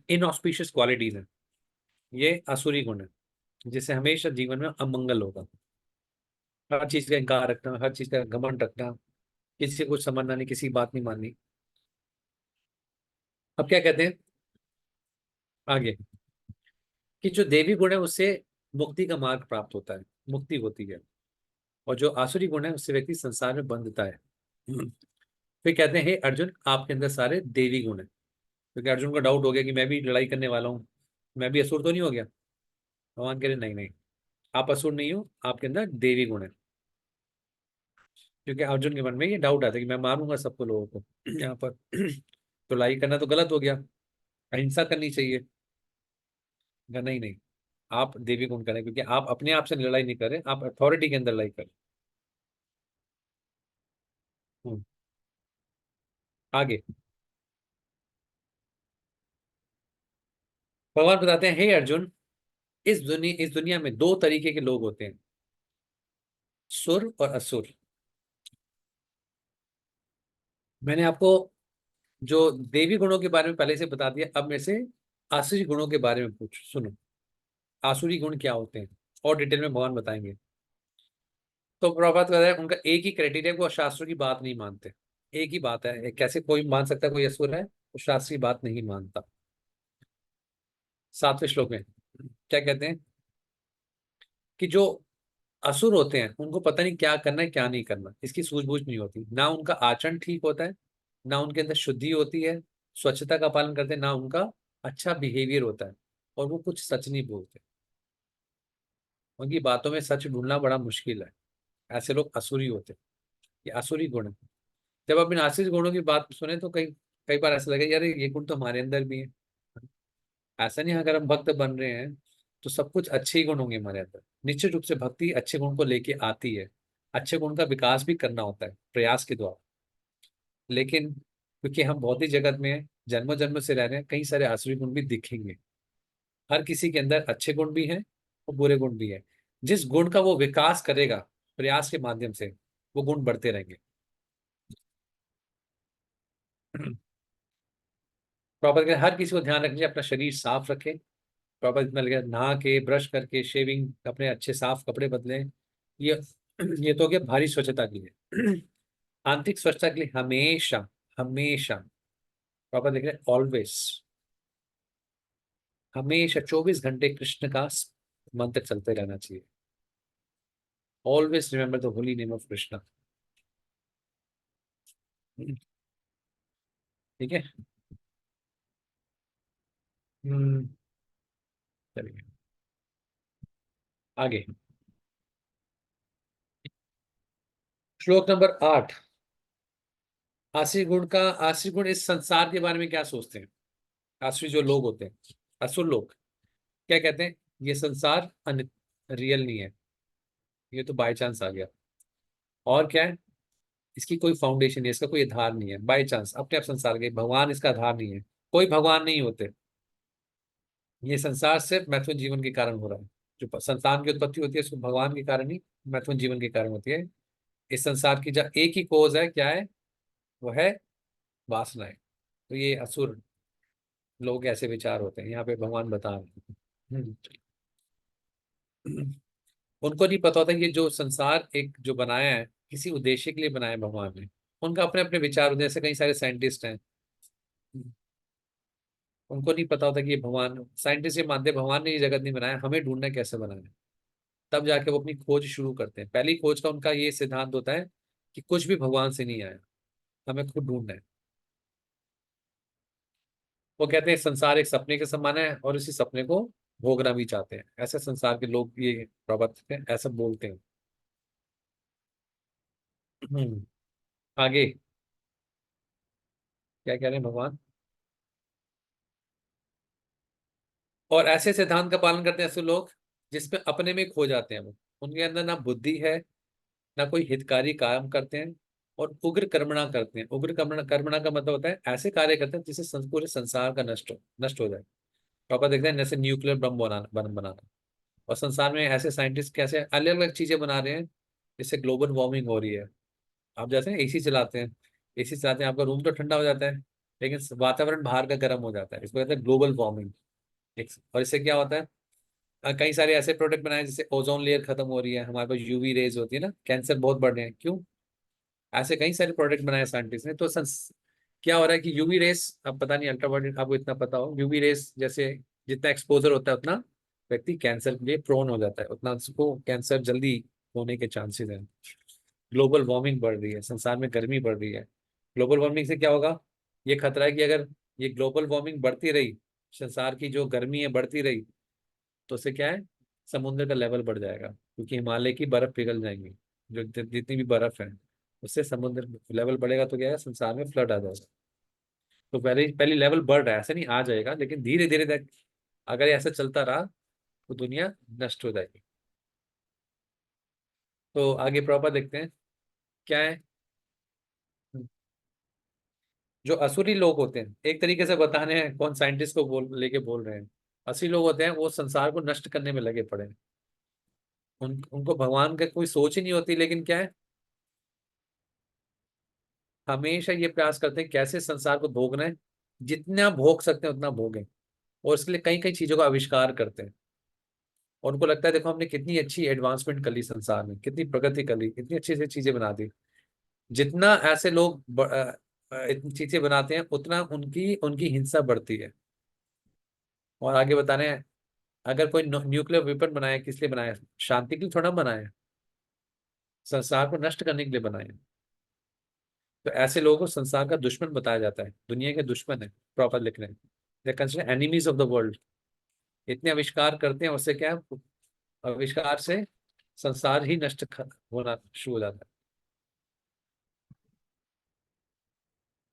इनऑस्पिशियस क्वालिटीज है, ये आसुरी गुण है, जिससे हमेशा जीवन में अमंगल होगा। हर चीज का इंकार रखना, हर चीज का घमंड रखना, किसी को समझना नहीं, किसी की बात नहीं माननी। अब क्या कहते हैं आगे, कि जो देवी गुण है उससे मुक्ति का मार्ग प्राप्त होता है, मुक्ति होती है। और जो आसुरी गुण है उससे व्यक्ति संसार में बंधता है। फिर कहते हैं हे अर्जुन, आपके अंदर सारे देवी गुण है। क्योंकि अर्जुन को डाउट हो गया कि मैं भी लड़ाई करने वाला हूँ, मैं भी असुर तो नहीं हो गया। भगवान कह रहे नहीं नहीं, आप असुर नहीं हो, आपके अंदर देवी गुण है। क्योंकि अर्जुन के मन में ये डाउट आता है कि मैं मारूंगा सबको, लोगों को यहाँ पर तो लड़ाई करना तो गलत हो गया, अहिंसा करनी चाहिए। कहा, नहीं नहीं, आप देवी गुण करें, क्योंकि आप अपने आप से लड़ाई नहीं कर रहे, आप अथॉरिटी के अंदर लड़ाई कर रहे। हम्म, आगे भगवान बताते हैं हे अर्जुन, इस दुनिया में दो तरीके के लोग होते हैं, सुर और असुर। मैंने आपको जो देवी गुणों के बारे में पहले से बता दिया, अब मेरे से आसुरी गुणों के बारे में पूछ सुनो। आसुरी गुण क्या होते हैं और डिटेल में भगवान बताएंगे। तो प्रभात कर रहे उनका एक ही क्राइटेरिया, वो शास्त्रों की बात नहीं मानते। एक ही बात है, कैसे कोई मान सकता है कोई असुर है? वो शास्त्रीय बात नहीं मानता। 7वें श्लोक में क्या कहते हैं कि जो असुर होते हैं उनको पता नहीं क्या करना है क्या नहीं करना, इसकी सूझबूझ नहीं होती। ना उनका आचरण ठीक होता है, ना उनके अंदर शुद्धि होती है, स्वच्छता का पालन करते हैं, ना उनका अच्छा बिहेवियर होता है, और वो कुछ सच नहीं बोलते। उनकी बातों में सच ढूंढना बड़ा मुश्किल है। ऐसे लोग असुरी होते हैं, ये असुरी गुण है। जब आप इन आशीष गुणों की बात सुने तो कई कई बार ऐसा लगे यार ये गुण तो हमारे अंदर भी है। ऐसा नहीं है, अगर हम भक्त बन रहे हैं तो सब कुछ अच्छे ही गुण होंगे हमारे अंदर। निश्चित रूप से भक्ति अच्छे गुण को लेके आती है, अच्छे गुण का विकास भी करना होता है प्रयास के द्वारा। लेकिन क्योंकि हम भौतिक जगत में जन्मों जन्म से रह रहे हैं, कई सारे आसुरी गुण भी दिखेंगे। हर किसी के अंदर अच्छे गुण भी हैं और बुरे गुण भी हैं। जिस गुण का वो विकास करेगा प्रयास के माध्यम से, वो गुण बढ़ते रहेंगे। प्रॉपर हर किसी को ध्यान रखिए, अपना शरीर साफ रखे। प्रॉपर इतना लगे नहा के ब्रश करके शेविंग, अपने अच्छे साफ कपड़े बदलें। ये ये तो हो गया भारी स्वच्छता के लिए। आंतरिक स्वच्छता के लिए हमेशा हमेशा प्रॉपर देख रहे ऑलवेज, हमेशा 24 घंटे कृष्ण का मंत्र चलते रहना चाहिए। Always remember the holy name of Krishna. ठीक है। हम्म, चलिए आगे। श्लोक नंबर 8। आसुरी गुण का, आसुरी गुण इस संसार के बारे में क्या सोचते हैं? आसुरी जो लोग होते हैं, असुर लोग क्या कहते हैं? ये संसार रियल नहीं है, ये तो बाय चांस आ गया। और क्या है, इसकी कोई फाउंडेशन नहीं है, इसका कोई आधार नहीं है, बाय चांस अपने आप संसार गए, भगवान इसका आधार नहीं है, कोई भगवान नहीं होते। ये संसार सिर्फ मैथुन जीवन के कारण हो रहा है। जो संतान की उत्पत्ति होती है उसको भगवान के कारण ही, मैथुन जीवन के कारण होती है। इस संसार की जो एक ही कोज है, क्या है? वो है वासनाएं। तो ये असुर लोग ऐसे विचार होते हैं, यहाँ पे भगवान बता रहे हैं। उनको नहीं पता होता कि ये जो संसार एक जो बनाया है किसी उद्देश्य के लिए बनाया है भगवान ने। उनका अपने अपने विचार होते हैं, जैसे कई सारे साइंटिस्ट हैं, उनको नहीं पता होता कि ये भगवान, साइंटिस्ट ये मानते हैं भगवान ने ये जगत नहीं बनाया, हमें ढूंढना है कैसे बनाया है। तब जाके वो अपनी खोज शुरू करते हैं। पहली खोज का उनका ये सिद्धांत होता है कि कुछ भी भगवान से नहीं आया, हमें खुद ढूंढना है। वो कहते हैं संसार एक सपने के समान है और इसी सपने को भोगना भी चाहते हैं। ऐसे संसार के लोग ये प्रवर्तित हैं, ऐसा बोलते हैं। आगे क्या कह रहे हैं भगवान? और ऐसे सिद्धांत का पालन करते हैं ऐसे लोग जिसमें अपने में खो जाते हैं। वो उनके अंदर ना बुद्धि है, ना कोई हितकारी काम करते हैं, और उग्र कर्मणा करते हैं। उग्र कर्मणा, कर्मणा का मतलब होता है ऐसे कार्य करते हैं जिससे पूरे संसार का नष्ट हो जाए। पापा देखते हैं जैसे न्यूक्लियर बम बनाना। और संसार में ऐसे साइंटिस्ट कैसे अलग अलग चीजें बना रहे हैं जिससे ग्लोबल वार्मिंग हो रही है। आप जैसे एसी चलाते हैं, एसी चलाते हैं, आपका रूम तो ठंडा हो जाता है, लेकिन वातावरण बाहर का गर्म हो जाता है। इसको कहते हैं ग्लोबल वार्मिंग। और इससे क्या होता है, कई सारे ऐसे प्रोडक्ट बनाए जिससे ओजोन लेयर खत्म हो रही है, हमारे पास यूवी रेज होती है ना, कैंसर बहुत बढ़ रहे हैं। क्यों? ऐसे कई सारे प्रोडक्ट बनाए साइंटिस्ट ने। तो क्या हो रहा है कि यूवी रेस, अब पता नहीं अल्ट्रावायलेट आपको इतना पता हो, यूवी रेस जैसे जितना एक्सपोजर होता है उतना व्यक्ति कैंसर के लिए प्रोन हो जाता है, उतना उसको कैंसर जल्दी होने के चांसेस हैं। ग्लोबल वार्मिंग बढ़ रही है, संसार में गर्मी बढ़ रही है। ग्लोबल वार्मिंग से क्या होगा? ये खतरा है कि अगर ये ग्लोबल वार्मिंग बढ़ती रही, संसार की जो गर्मी है बढ़ती रही, तो उससे क्या है, समुद्र का लेवल बढ़ जाएगा, क्योंकि हिमालय की बर्फ पिघल जाएंगी। जो जितनी भी बर्फ है उससे समुद्र लेवल बढ़ेगा, तो क्या है, संसार में फ्लड आ जाएगा। तो पहले पहले लेवल बढ़ रहा है, ऐसा नहीं आ जाएगा, लेकिन धीरे धीरे तक अगर ऐसा चलता रहा तो दुनिया नष्ट हो जाएगी। तो आगे प्रॉपर देखते हैं क्या है। जो असुरी लोग होते हैं, एक तरीके से बताने हैं कौन साइंटिस्ट को लेके बोल रहे हैं। असली लोग होते हैं वो संसार को नष्ट करने में लगे पड़े हैं। उनको भगवान का कोई सोच ही नहीं होती, लेकिन क्या है, हमेशा ये प्रयास करते हैं कैसे संसार को भोगना है, जितना भोग सकते हैं उतना भोगें। और इसके लिए कई कई चीजों का आविष्कार करते हैं। और उनको लगता है देखो हमने कितनी अच्छी एडवांसमेंट कर ली संसार में, कितनी प्रगति कर ली, कितनी अच्छी अच्छी चीजें बना दी। जितना ऐसे लोग इतनी चीजें बनाते हैं उतना उनकी उनकी हिंसा बढ़ती है। और आगे बता रहे हैं, अगर कोई न्यूक्लियर वेपन बनाया, किस लिए बनाया? शांति के लिए थोड़ा बनाया, संसार को नष्ट करने के लिए बनाया। तो ऐसे लोगों को संसार का दुश्मन बताया जाता है, दुनिया के दुश्मन है, प्रॉपर लिख रहे हैं, they consider enemies of the world. इतने आविष्कार करते हैं, उससे क्या है, आविष्कार से संसार ही नष्ट होना शुरू हो जाता है,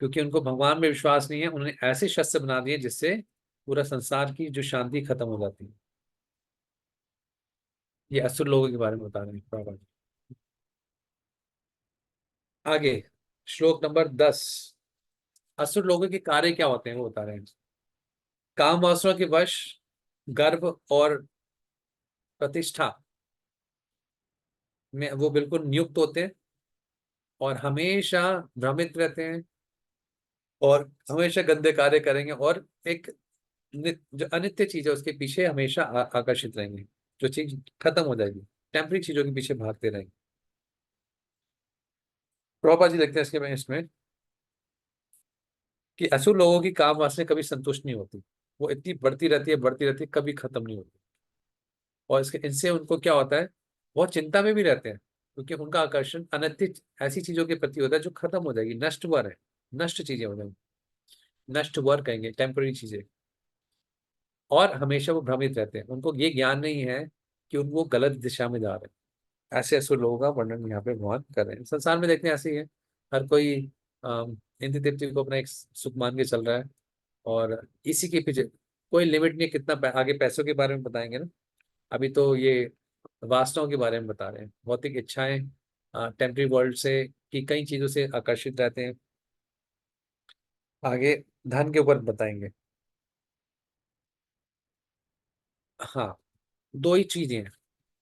क्योंकि उनको भगवान में विश्वास नहीं है। उन्होंने ऐसे शस्त्र बना दिए जिससे पूरा संसार की जो शांति खत्म हो जाती है। ये असुर लोगों के बारे में बता रहे हैं प्रभा। आगे श्लोक नंबर 10, असुर लोगों के कार्य क्या होते हैं वो बता रहे हैं। काम वासना के वश, गर्व और प्रतिष्ठा में वो बिल्कुल नियुक्त होते हैं, और हमेशा भ्रमित रहते हैं, और हमेशा गंदे कार्य करेंगे, और एक जो अनित्य चीज है उसके पीछे हमेशा आकर्षित रहेंगे, जो चीज खत्म हो जाएगी, टेम्पररी चीजों के पीछे भागते रहेंगे। प्रभुपाद जी लिखते हैं इसके में इसमें कि असुर लोगों की काम वासना कभी संतुष्ट नहीं होती, वो इतनी बढ़ती रहती है, बढ़ती रहती है, कभी खत्म नहीं होती। और इसके इनसे उनको क्या होता है, बहुत चिंता में भी रहते हैं, क्योंकि उनका आकर्षण अनित्य ऐसी चीजों के प्रति होता है जो खत्म हो जाएगी, नष्ट वर है, नष्ट चीजें हो जाएंगी, नष्ट वर कहेंगे, टेम्पररी चीजें। और हमेशा वो भ्रमित रहते हैं, उनको ये ज्ञान नहीं है कि उनको गलत दिशा में जा रहे हैं। ऐसे ऐसे लोगों का वर्णन यहाँ पे भगवान कर रहे हैं। संसार में देखते हैं ऐसे ही है, हर कोई इंद्र देवती को अपना एक सुख मान के चल रहा है, और इसी के पीछे कोई लिमिट नहीं है कितना आगे पैसों के बारे में बताएंगे ना। अभी तो ये वासनाओं के बारे में बता रहे हैं, भौतिक इच्छाएं, टेम्पररी वर्ल्ड से की कई चीजों से आकर्षित रहते हैं। आगे धन के ऊपर बताएंगे। हाँ, दो ही चीजें हैं।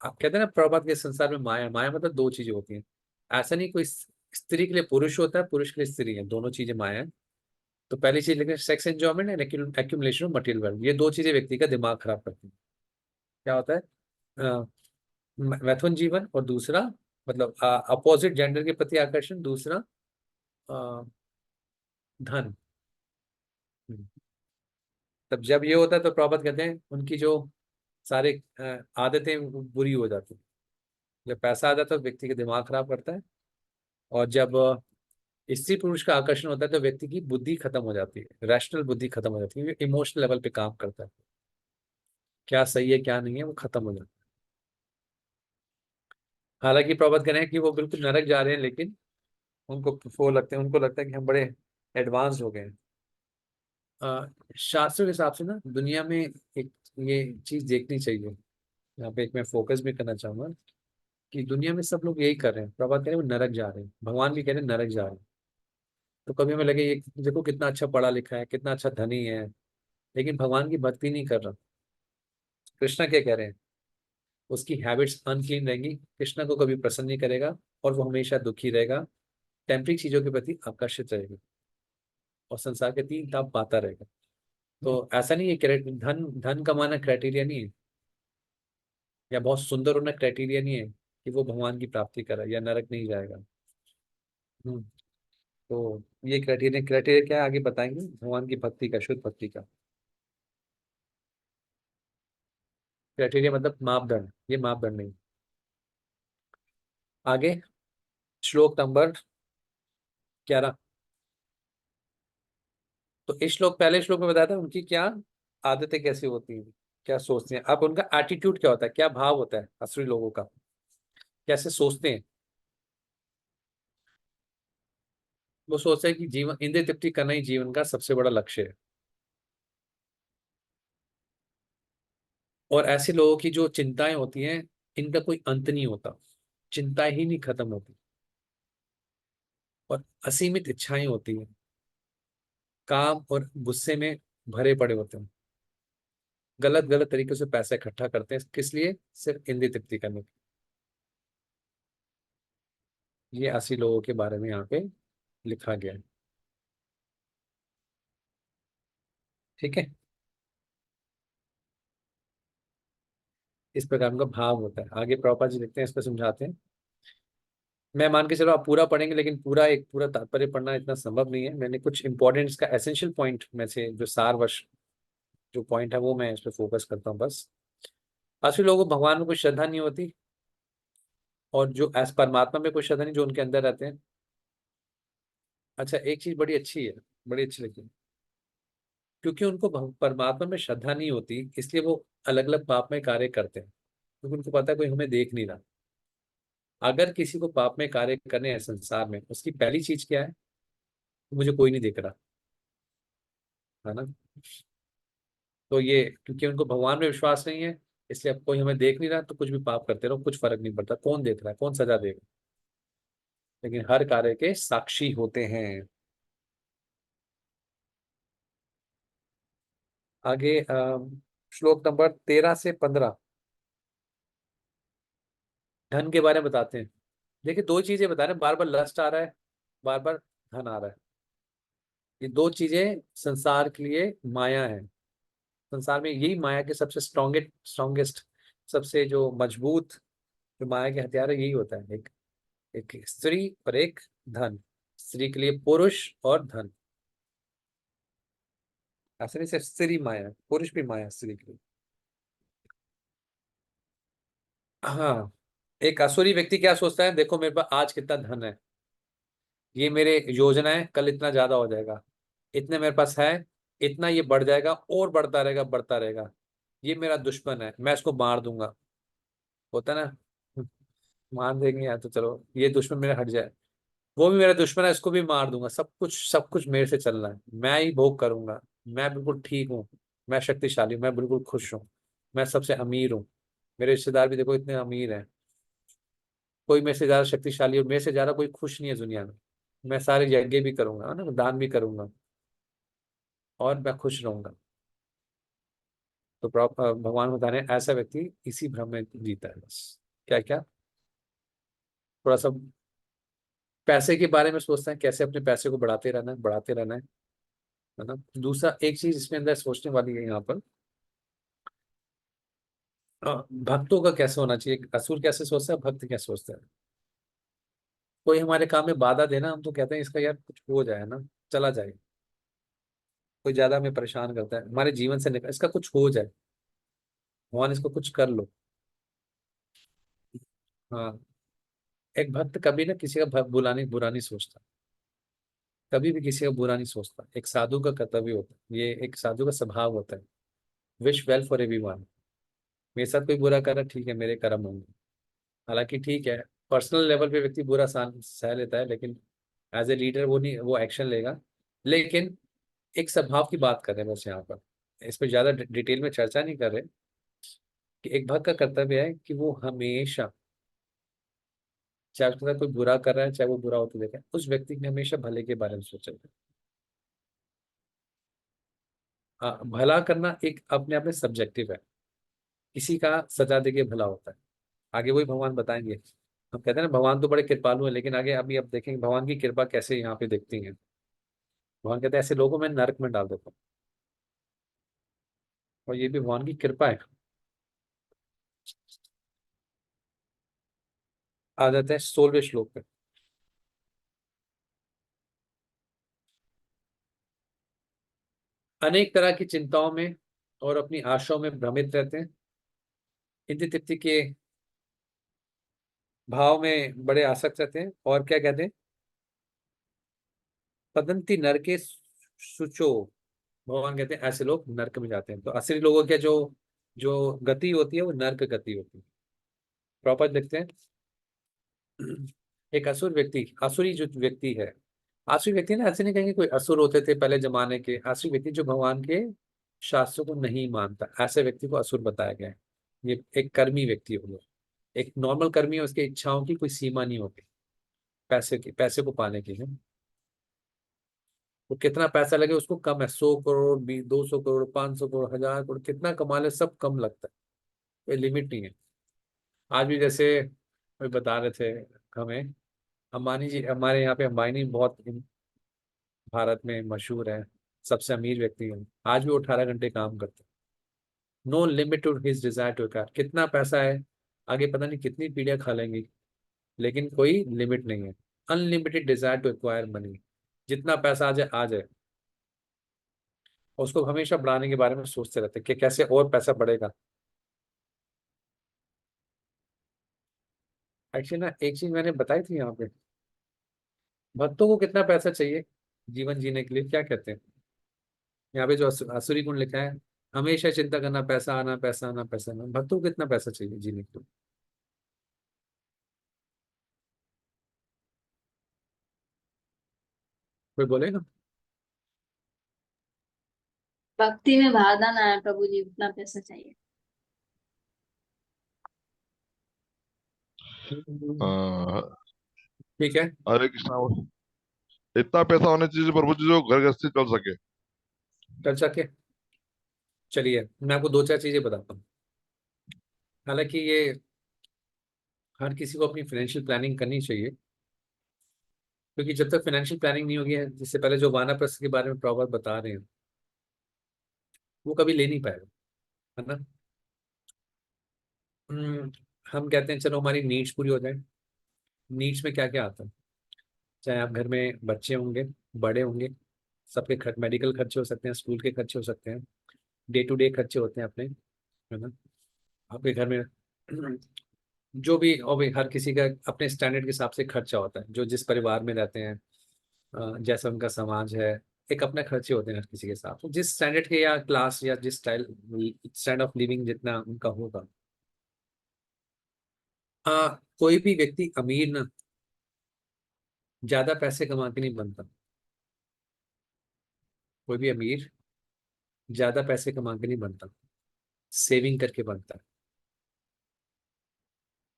आप कहते हैं ना प्रभात के संसार में माया, माया मतलब दो चीजें होती हैं। ऐसा नहीं कोई स्त्री के लिए पुरुष होता है, पुरुष के लिए स्त्री है, दोनों चीजें माया है। तो पहली चीज लेकिन sex enjoyment and accumulation of material wealth, ये दो चीजें व्यक्ति का दिमाग खराब करती हैं। क्या होता है, मैथुन जीवन, और दूसरा मतलब अपोजिट जेंडर के प्रति आकर्षण, दूसरा अ, धन। हम्म। तब जब ये होता है तो प्रॉपत कहते हैं उनकी जो सारे आदतें वो बुरी हो जाती है। जब पैसा आ जाता है तो व्यक्ति का दिमाग खराब करता है, और जब स्त्री पुरुष का आकर्षण होता है तो व्यक्ति की बुद्धि खत्म हो जाती है, रैशनल बुद्धि खत्म हो जाती है, इमोशनल लेवल पे काम करता है, क्या सही है क्या नहीं है वो खत्म हो जाता है। हालांकि प्रॉपत कह रहे हैं कि वो बिल्कुल नरक जा रहे हैं, लेकिन उनको वो लगते हैं, उनको लगता है कि हम बड़े एडवांस हो गए हैं। शास्त्र के हिसाब से ना दुनिया में एक ये चीज देखनी चाहिए, यहाँ पे एक मैं फोकस भी करना चाहूंगा, कि दुनिया में सब लोग यही कर रहे हैं, प्रभात कह रहे हैं वो नरक जा रहे हैं, भगवान भी कह रहे हैं नरक जा रहे हैं। तो कभी हमें लगे ये देखो कितना अच्छा पढ़ा लिखा है, कितना अच्छा धनी है, लेकिन भगवान की भक्ति नहीं कर रहा। कृष्णा क्या कह रहे हैं, उसकी हैबिट्स अनक्लीन रहेंगी, कृष्णा को कभी प्रसन्न नहीं करेगा, और वो हमेशा दुखी रहेगा, टेम्परिक चीजों के प्रति आकर्षित रहेगा, और संसार के तीन ताप पाता रहेगा। तो ऐसा नहीं है धन धन कमाना क्राइटेरिया नहीं है, या बहुत सुंदर होना क्राइटेरिया नहीं है कि वो भगवान की प्राप्ति करे या नरक नहीं जाएगा। हम्म। तो ये क्राइटेरिया क्राइटेरिया क्या है आगे बताएंगे, भगवान की भक्ति का, शुद्ध भक्ति का क्राइटेरिया, मतलब मापदंड, ये मापदंड नहीं। आगे श्लोक नंबर 11। तो इस श्लोक, पहले श्लोक में बताया था उनकी क्या आदतें कैसी होती हैं, क्या सोचते हैं। अब उनका एटीट्यूड क्या होता है, क्या भाव होता है असली लोगों का, कैसे सोचते हैं। वो सोचते हैं कि जीवन इंद्रिय तृप्ति करना ही जीवन का सबसे बड़ा लक्ष्य है। और ऐसे लोगों की जो चिंताएं होती हैं, इनका कोई अंत नहीं होता, चिंताएं ही नहीं खत्म होती, और असीमित इच्छाएं होती हैं, काम और गुस्से में भरे पड़े होते हैं, गलत गलत तरीके से पैसा इकट्ठा करते हैं, किस लिए, सिर्फ इंद्रिय तृप्ति करने के लिए। ये असली लोगों के बारे में यहाँ पे लिखा गया है। ठीक है, इस प्रकार का भाव होता है। आगे प्रभुपाद जी लिखते हैं, इस पर समझाते हैं मैं मान के चलो आप पूरा पढ़ेंगे, लेकिन पूरा तात्पर्य पढ़ना इतना संभव नहीं है। मैंने कुछ इंपॉर्टेंट इसका एसेंशियल पॉइंट में से जो सारवश जो पॉइंट है वो मैं इस पर फोकस करता हूँ बस। असली लोगों को भगवान में कोई श्रद्धा नहीं होती, और जो एस परमात्मा में कोई श्रद्धा नहीं जो उनके अंदर रहते हैं। अच्छा, एक चीज बड़ी अच्छी है, बड़ी अच्छी लगी, क्योंकि उनको परमात्मा में श्रद्धा नहीं होती, इसलिए वो अलग अलग पाप में कार्य करते हैं, क्योंकि उनको पता है कोई हमें देख नहीं रहा। अगर किसी को पाप में कार्य करने हैं संसार में, उसकी पहली चीज क्या है? मुझे कोई नहीं देख रहा, है ना। तो ये क्योंकि उनको भगवान में विश्वास नहीं है, इसलिए अब कोई हमें देख नहीं रहा तो कुछ भी पाप करते रहो, कुछ फर्क नहीं पड़ता कौन देख रहा है, कौन सजा देगा, लेकिन हर कार्य के साक्षी होते हैं। आगे श्लोक नंबर 13 से 15 धन के बारे में बताते हैं। देखिए, दो चीजें बता रहे हैं, बार बार लस्ट आ रहा है, बार बार धन आ रहा है। ये दो चीजें संसार के लिए माया है। संसार में यही माया के सबसे स्ट्रॉन्गेस्ट सबसे जो मजबूत जो माया के हथियार है, यही होता है, एक एक स्त्री और एक धन। स्त्री के लिए पुरुष और धन। ऐसा नहीं सिर्फ स्त्री माया, पुरुष भी माया स्त्री के लिए। हाँ, एक असुरी व्यक्ति क्या सोचता है, देखो मेरे पास आज कितना धन है, ये मेरे योजना है, कल इतना ज्यादा हो जाएगा, इतने मेरे पास है, इतना ये बढ़ जाएगा और बढ़ता रहेगा बढ़ता रहेगा, ये मेरा दुश्मन है, मैं इसको मार दूंगा। होता है ना, मार देंगे या तो चलो ये दुश्मन मेरा हट जाए, वो भी मेरा दुश्मन है, इसको भी मार दूंगा, सब कुछ मेरे से चलना है, मैं ही भोग करूंगा, मैं बिल्कुल ठीक हूँ, मैं शक्तिशाली हूँ, मैं बिल्कुल खुश हूँ, मैं सबसे अमीर हूँ, मेरे रिश्तेदार भी देखो इतने अमीर हैं, कोई मेरे से ज्यादा शक्तिशाली और मेरे से ज्यादा कोई खुश नहीं है दुनिया में, मैं सारे यज्ञ भी करूंगा, है ना, दान भी करूंगा, और मैं खुश रहूंगा। तो भगवान बता रहे हैं ऐसा व्यक्ति इसी भ्रम में जीता है बस। क्या क्या, थोड़ा सा पैसे के बारे में सोचते हैं, कैसे अपने पैसे को बढ़ाते रहना है, बढ़ाते रहना है ना। दूसरा एक चीज इसमें अंदर सोचने वाली है यहाँ पर, भक्तों का कैसे होना चाहिए, असुर कैसे सोचता है, भक्त कैसे सोचता है। कोई हमारे काम में बाधा देना, हम तो कहते हैं इसका यार कुछ हो जाए ना, चला जाए। कोई ज्यादा हमें परेशान करता है, हमारे जीवन से निकल, इसका कुछ हो जाए, भगवान इसको कुछ कर लो। हाँ, एक भक्त कभी ना किसी का बुरा नहीं सोचता, कभी भी किसी का बुरा नहीं सोचता। एक साधु का कर्तव्य होता है, ये एक साधु का स्वभाव होता है, विश वेल फॉर एवरीवन। मेरे साथ कोई बुरा कर रहा है, ठीक है, मेरे कर्म होंगे। हालांकि ठीक है, पर्सनल लेवल पे व्यक्ति बुरा सह लेता है, लेकिन एज ए लीडर वो नहीं, वो एक्शन लेगा। लेकिन एक स्वभाव की बात कर रहे हैं बस यहाँ पर, इस पर ज्यादा डिटेल में चर्चा नहीं कर रहे, कि एक भक्त का कर्तव्य है कि वो हमेशा, चाहे उसके साथ कोई बुरा कर रहा है, चाहे वो बुरा होते देखे, उस व्यक्ति ने हमेशा भले के बारे में सोचा है। भला करना एक अपने आप में सब्जेक्टिव है, किसी का सजा देके भला होता है, आगे वही भगवान बताएंगे। हम कहते हैं ना भगवान तो बड़े कृपालु है, लेकिन आगे अभी अब देखेंगे भगवान की कृपा कैसे यहाँ पे देखती है। भगवान कहते हैं ऐसे लोगों में नरक में डाल देता हूँ, और ये भी भगवान की कृपा है। आ जाते हैं 16वें श्लोक पे। अनेक तरह की चिंताओं में और अपनी आशाओं में भ्रमित रहते हैं, इंद्रिय तृप्ति के भाव में बड़े आसक्त रहते हैं, और क्या कहते हैं, पतंती नरके सुचो। भगवान कहते हैं ऐसे लोग नरक में जाते हैं। तो असली लोगों के जो जो गति होती है वो नरक गति होती है। प्रॉपर देखते हैं, एक असुरी जो व्यक्ति है, आसुरी व्यक्ति ना, ऐसे नहीं कहेंगे कोई असुर होते थे पहले जमाने के, आसुरी व्यक्ति जो भगवान के शास्त्रों को नहीं मानता, ऐसे व्यक्ति को असुर बताया गया है। ये एक कर्मी व्यक्ति हो गया, एक नॉर्मल कर्मी है, उसकी इच्छाओं की कोई सीमा नहीं होती, पैसे को पाने की है। वो कितना पैसा लगे उसको कम है, 100 करोड़ भी, 200 करोड़, 500 करोड़, 1000 करोड़, कितना कमा ले सब कम लगता है, कोई लिमिट नहीं है। आज भी जैसे कोई बता रहे थे हमें, अंबानी जी, हमारे यहाँ पे अंबानी बहुत भारत में मशहूर है, सबसे अमीर व्यक्ति है, आज भी वो 18 घंटे काम करते हैं। No limit to his desire to car, कितना पैसा है, आगे पता नहीं कितनी पीढ़ियां खा लेंगी, लेकिन कोई लिमिट नहीं है। Unlimited desire to acquire money, जितना पैसा आ जाए, और उसको हमेशा बढ़ाने के बारे में सोचते रहते हैं कि कैसे और पैसा बढ़ेगा। एक्चुअली ना एक चीज मैंने बताई थी यहाँ पे, भक्तों को कितना पैसा चाहिए जीवन जीने के लिए, क्या कहते हैं यहाँ पे जो आसुरी गुण लिखा है, हमेशा चिंता करना, पैसा आना, पैसा आना, पैसा आना। भक्तों को कितना पैसा चाहिए जीने के लिए, कोई बोलेगा? भक्ति में बाधा ना है प्रभु जी, उतना पैसा चाहिए। ठीक है। हरे कृष्णा। इतना पैसा होना चाहिए प्रभु जी जो घर गृहस्थी चल सके। चल सके। चलिए मैं आपको दो चार चीजें बताता हूँ। हालांकि ये हर किसी को अपनी फाइनेंशियल प्लानिंग करनी चाहिए, क्योंकि जब तक फाइनेंशियल प्लानिंग नहीं होगी, जिससे पहले जो वानप्रस्थ के बारे में प्रॉब्लम बता रहे हैं, वो कभी ले नहीं पाएगा, है ना। हम्म, हम कहते हैं चलो हमारी नीड्स पूरी हो जाए। नीड्स में क्या क्या आता है? चाहे आप घर में बच्चे होंगे, बड़े होंगे, सबके मेडिकल खर्चे हो सकते हैं, स्कूल के खर्चे हो सकते हैं, डे टू डे खर्चे होते हैं अपने, है ना। आपके घर में जो भी, और भी हर किसी का अपने स्टैंडर्ड के हिसाब से खर्चा होता है, जो जिस परिवार में रहते हैं, जैसा उनका समाज है, एक अपने खर्चे होते हैं हर किसी के साथ, तो जिस स्टैंडर्ड के या क्लास या जिस स्टैंड ऑफ लिविंग जितना उनका होगा। कोई भी व्यक्ति अमीर ना ज्यादा पैसे कमा के नहीं बनता। कोई भी अमीर ज्यादा पैसे कमा के नहीं बनता, सेविंग करके बनता है।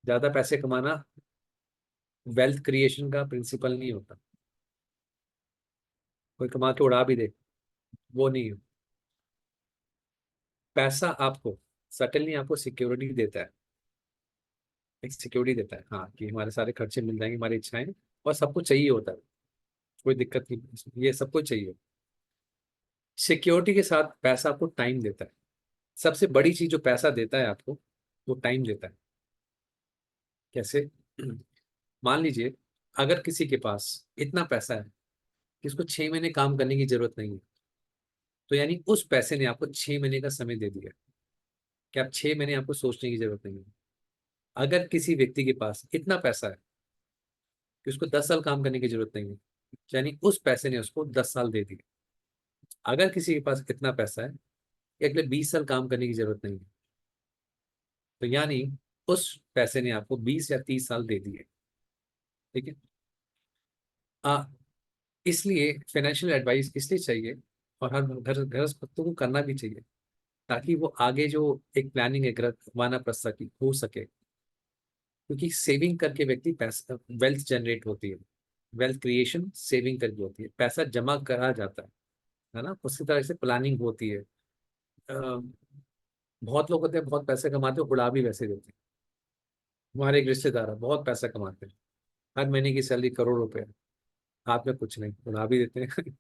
ज्यादा पैसे कमाना वेल्थ क्रिएशन का प्रिंसिपल नहीं होता। कोई कमा के उड़ा भी दे, वो नहीं है। पैसा आपको सटनली आपको सिक्योरिटी देता है, एक सिक्योरिटी देता है, हाँ, कि हमारे सारे खर्चे मिल जाएंगे, हमारी इच्छाएं, और सबको चाहिए होता है, कोई दिक्कत नहीं, ये सबको चाहिए। सिक्योरिटी के साथ पैसा आपको टाइम देता है। सबसे बड़ी चीज जो पैसा देता है आपको, वो टाइम देता है। कैसे? मान लीजिए अगर किसी के पास इतना पैसा है कि उसको 6 महीने काम करने की जरूरत नहीं है, तो यानी उस पैसे ने आपको 6 महीने का समय दे दिया कि आप 6 महीने आपको सोचने की जरूरत नहीं है। अगर किसी व्यक्ति के पास इतना पैसा है कि उसको 10 साल काम करने की जरूरत नहीं है, यानी उस पैसे ने उसको 10 साल दे दिए। अगर किसी के पास इतना पैसा है कि अगले 20 साल काम करने की जरूरत नहीं है, तो यानी उस पैसे ने आपको 20 या 30 साल दे दिए। ठीक है। आ, इसलिए फाइनेंशियल एडवाइस इसलिए चाहिए, और हर घर गृहस्थ को करना भी चाहिए, ताकि वो आगे जो एक प्लानिंग है वानप्रस्थ की हो सके। क्योंकि सेविंग करके व्यक्ति पैसा, वेल्थ जनरेट होती है, वेल्थ क्रिएशन सेविंग करके होती है, पैसा जमा करा जाता है ना। उसी तरह से प्लानिंग होती है। बहुत लोग होते हैं बहुत पैसे कमाते हैं, उड़ा भी वैसे देते हैं। हमारे एक रिश्तेदार है, बहुत पैसा कमाते हैं, हर महीने की सैलरी करोड़ रुपए है, हाथ में कुछ नहीं, उड़ा भी देते हैं।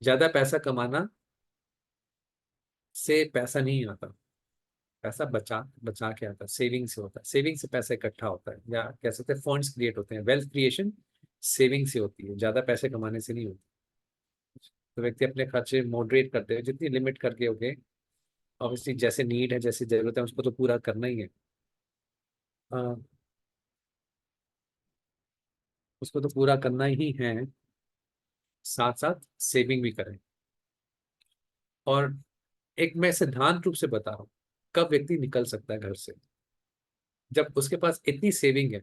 ज्यादा पैसा कमाना से पैसा नहीं आता, पैसा बचा बचा के आता है, सेविंग से होता है, सेविंग से पैसा इकट्ठा होता है, या कह सकते हैं फंड्स क्रिएट होते हैं। वेल्थ क्रिएशन सेविंग से होती है, ज्यादा पैसे कमाने से नहीं होती। तो व्यक्ति अपने खर्चे मॉडरेट करते हैं, जितनी लिमिट करके होके, ऑब्वियसली जैसे नीड है, जैसी जरूरत है, उसको तो पूरा करना ही है। हाँ, उसको तो पूरा करना ही है, साथ साथ सेविंग भी करें। और एक मैं सिद्धांत रूप से बता रहा हूँ, कब व्यक्ति निकल सकता है घर से, जब उसके पास इतनी सेविंग है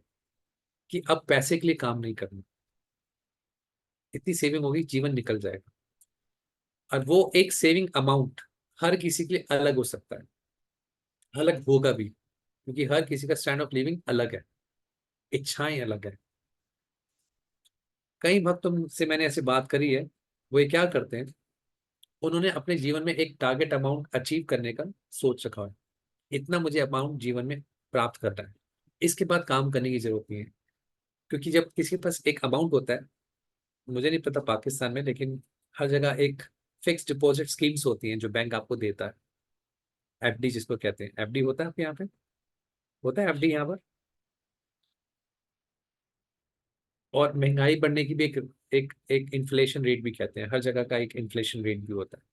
कि अब पैसे के लिए काम नहीं करना। इतनी सेविंग होगी, जीवन निकल जाएगा। और वो एक सेविंग अमाउंट हर किसी के लिए अलग हो सकता है, अलग होगा भी, क्योंकि हर किसी का स्टैंड ऑफ लिविंग अलग है, इच्छाएं अलग है। कई भक्तों से मैंने ऐसे बात करी है, वो ये क्या करते हैं, उन्होंने अपने जीवन में एक टारगेट अमाउंट अचीव करने का सोच रखा है, इतना मुझे अमाउंट जीवन में प्राप्त करना है, इसके बाद काम करने की जरूरत नहीं है। क्योंकि जब किसी के पास एक अमाउंट होता है, मुझे नहीं पता पाकिस्तान में, लेकिन हर जगह एक फिक्स डिपॉजिट स्कीम्स होती हैं जो बैंक आपको देता है। एफडी जिसको कहते हैं, एफडी होता है आपके यहाँ पे, होता है एफडी यहाँ पर? और महंगाई बढ़ने की भी एक इन्फ्लेशन रेट भी कहते हैं, हर जगह का एक इन्फ्लेशन रेट भी होता है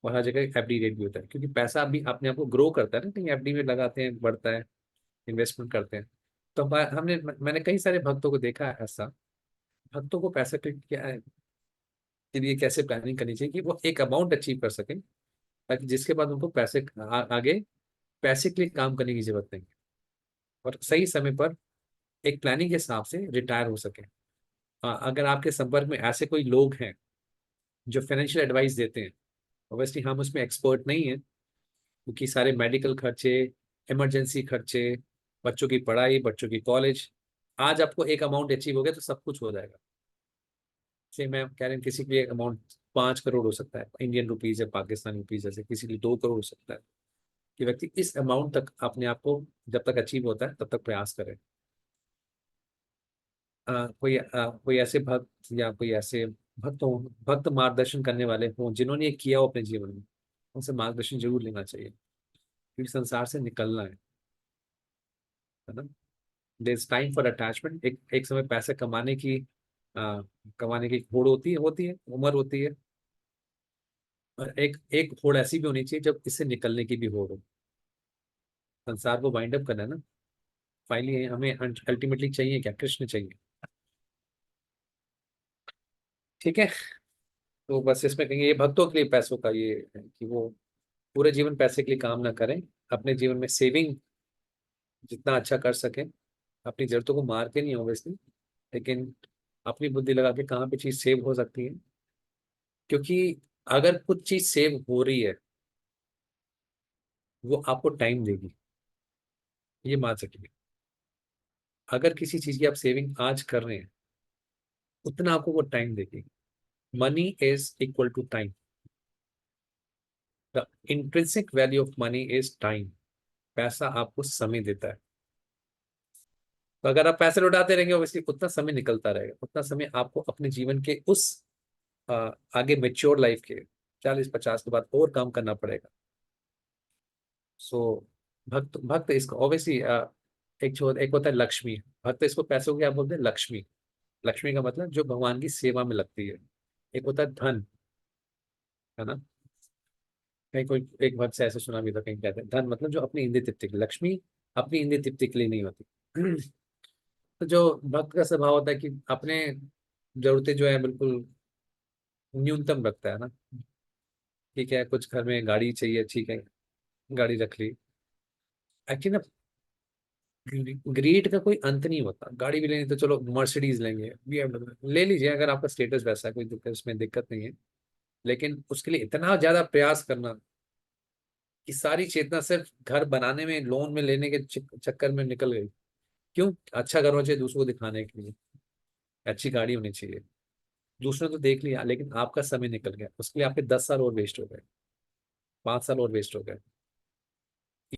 और हर जगह एफडी रेट भी होता है, क्योंकि पैसा अभी अपने आप को ग्रो करता है ना, कहीं एफडी में लगाते हैं बढ़ता है, इन्वेस्टमेंट करते हैं। तो मैंने कई सारे भक्तों को देखा है ऐसा। भक्तों को पैसा के लिए कैसे प्लानिंग करनी चाहिए कि वो एक अमाउंट अचीव कर सकें, ताकि जिसके बाद उनको आगे पैसे के लिए काम करने की जरूरत नहीं है, और सही समय पर एक प्लानिंग के हिसाब से रिटायर हो सके। अगर आपके संपर्क में ऐसे कोई लोग हैं जो फाइनेंशियल एडवाइस देते हैं, ऑब्वियसली हम उसमें एक्सपर्ट नहीं है, क्योंकि सारे मेडिकल खर्चे, इमरजेंसी खर्चे, बच्चों की पढ़ाई, बच्चों की कॉलेज, आज आपको एक अमाउंट अचीव हो गया तो सब कुछ हो जाएगा। से मैं कह रहा हूँ किसी के लिए अमाउंट 5 करोड़ हो सकता है इंडियन रुपीज या पाकिस्तानी रुपीज, जैसे किसी के लिए 2 करोड़ हो सकता है, कि व्यक्ति इस अमाउंट तक अपने आप को जब तक अचीव होता है तब तक प्रयास करे। कोई ऐसे भक्त या कोई ऐसे भक्त मार्गदर्शन करने वाले हों जिन्होंने ये किया हो अपने जीवन में, उनसे मार्गदर्शन जरूर लेना चाहिए, क्योंकि संसार से निकलना है ना। There is time for attachment. एक समय पैसे कमाने की होड़ होती है, उम्र होती है, और एक एक होड़ ऐसी भी होनी चाहिए जब इससे निकलने की भी होड़ हो। संसार को वाइंड अप करना है ना, फाइनली हमें अल्टीमेटली चाहिए क्या? कृष्ण चाहिए। ठीक है, तो बस इसमें कहेंगे ये भक्तों के लिए पैसों का ये है कि वो पूरे जीवन पैसे के लिए काम ना करें, अपने जीवन में सेविंग जितना अच्छा कर सकें, अपनी जरूरतों को मार के नहीं ऑब्वियसली, लेकिन अपनी बुद्धि लगा के कहाँ पे चीज सेव हो सकती है, क्योंकि अगर कुछ चीज सेव हो रही है वो आपको टाइम देगी, ये मान सकेंगे। अगर किसी चीज की आप सेविंग आज कर रहे हैं उतना आपको वो टाइम देगी। Money is equal to time. The intrinsic value of money is time. पैसा आपको समय देता है। तो अगर आप पैसे लौटाते रहेंगे ऑब्वियसली उतना समय निकलता रहेगा, उतना समय आपको अपने जीवन के उस आगे मेच्योर लाइफ के 40-50 के बाद और काम करना पड़ेगा। सो भक्त भक्त इसको ऑब्वियसली एक होता है लक्ष्मी। भक्त इसको पैसों को क्या बोलते हैं? लक्ष्मी। लक्ष्मी का मतलब जो भगवान की सेवा में लगती है। एक होता है धन, है ना। कहीं कोई एक भक्त से ऐसे सुना भी था, कहीं कहते हैं धन मतलब जो अपनी इंद्रिय तृप्ति की, लक्ष्मी अपनी इंद्रिय तृप्ति के लिए नहीं होती। तो जो भक्त का स्वभाव होता है कि अपने जरूरतें जो है बिल्कुल न्यूनतम रखता है ना। ठीक है, कुछ घर में गाड़ी चाहिए, ठीक है, गाड़ी रख ली। एक्चुअली ना, ग्रीड का कोई अंत नहीं होता। गाड़ी भी लेनी तो चलो मर्सिडीज लेंगे, BMW ले लीजिए, अगर आपका स्टेटस वैसा है, कोई दिक्कत उसमें दिक्कत नहीं है। लेकिन उसके लिए इतना ज्यादा प्रयास करना कि सारी चेतना सिर्फ घर बनाने में, लोन में लेने के चक्कर में निकल गई। क्यों? अच्छा घर होना चाहिए दूसरों को दिखाने के लिए, अच्छी गाड़ी होनी चाहिए, दूसरों ने तो देख लिया, लेकिन आपका समय निकल गया, उसके लिए आपके 10 साल और वेस्ट हो गए, 5 साल और वेस्ट हो गए।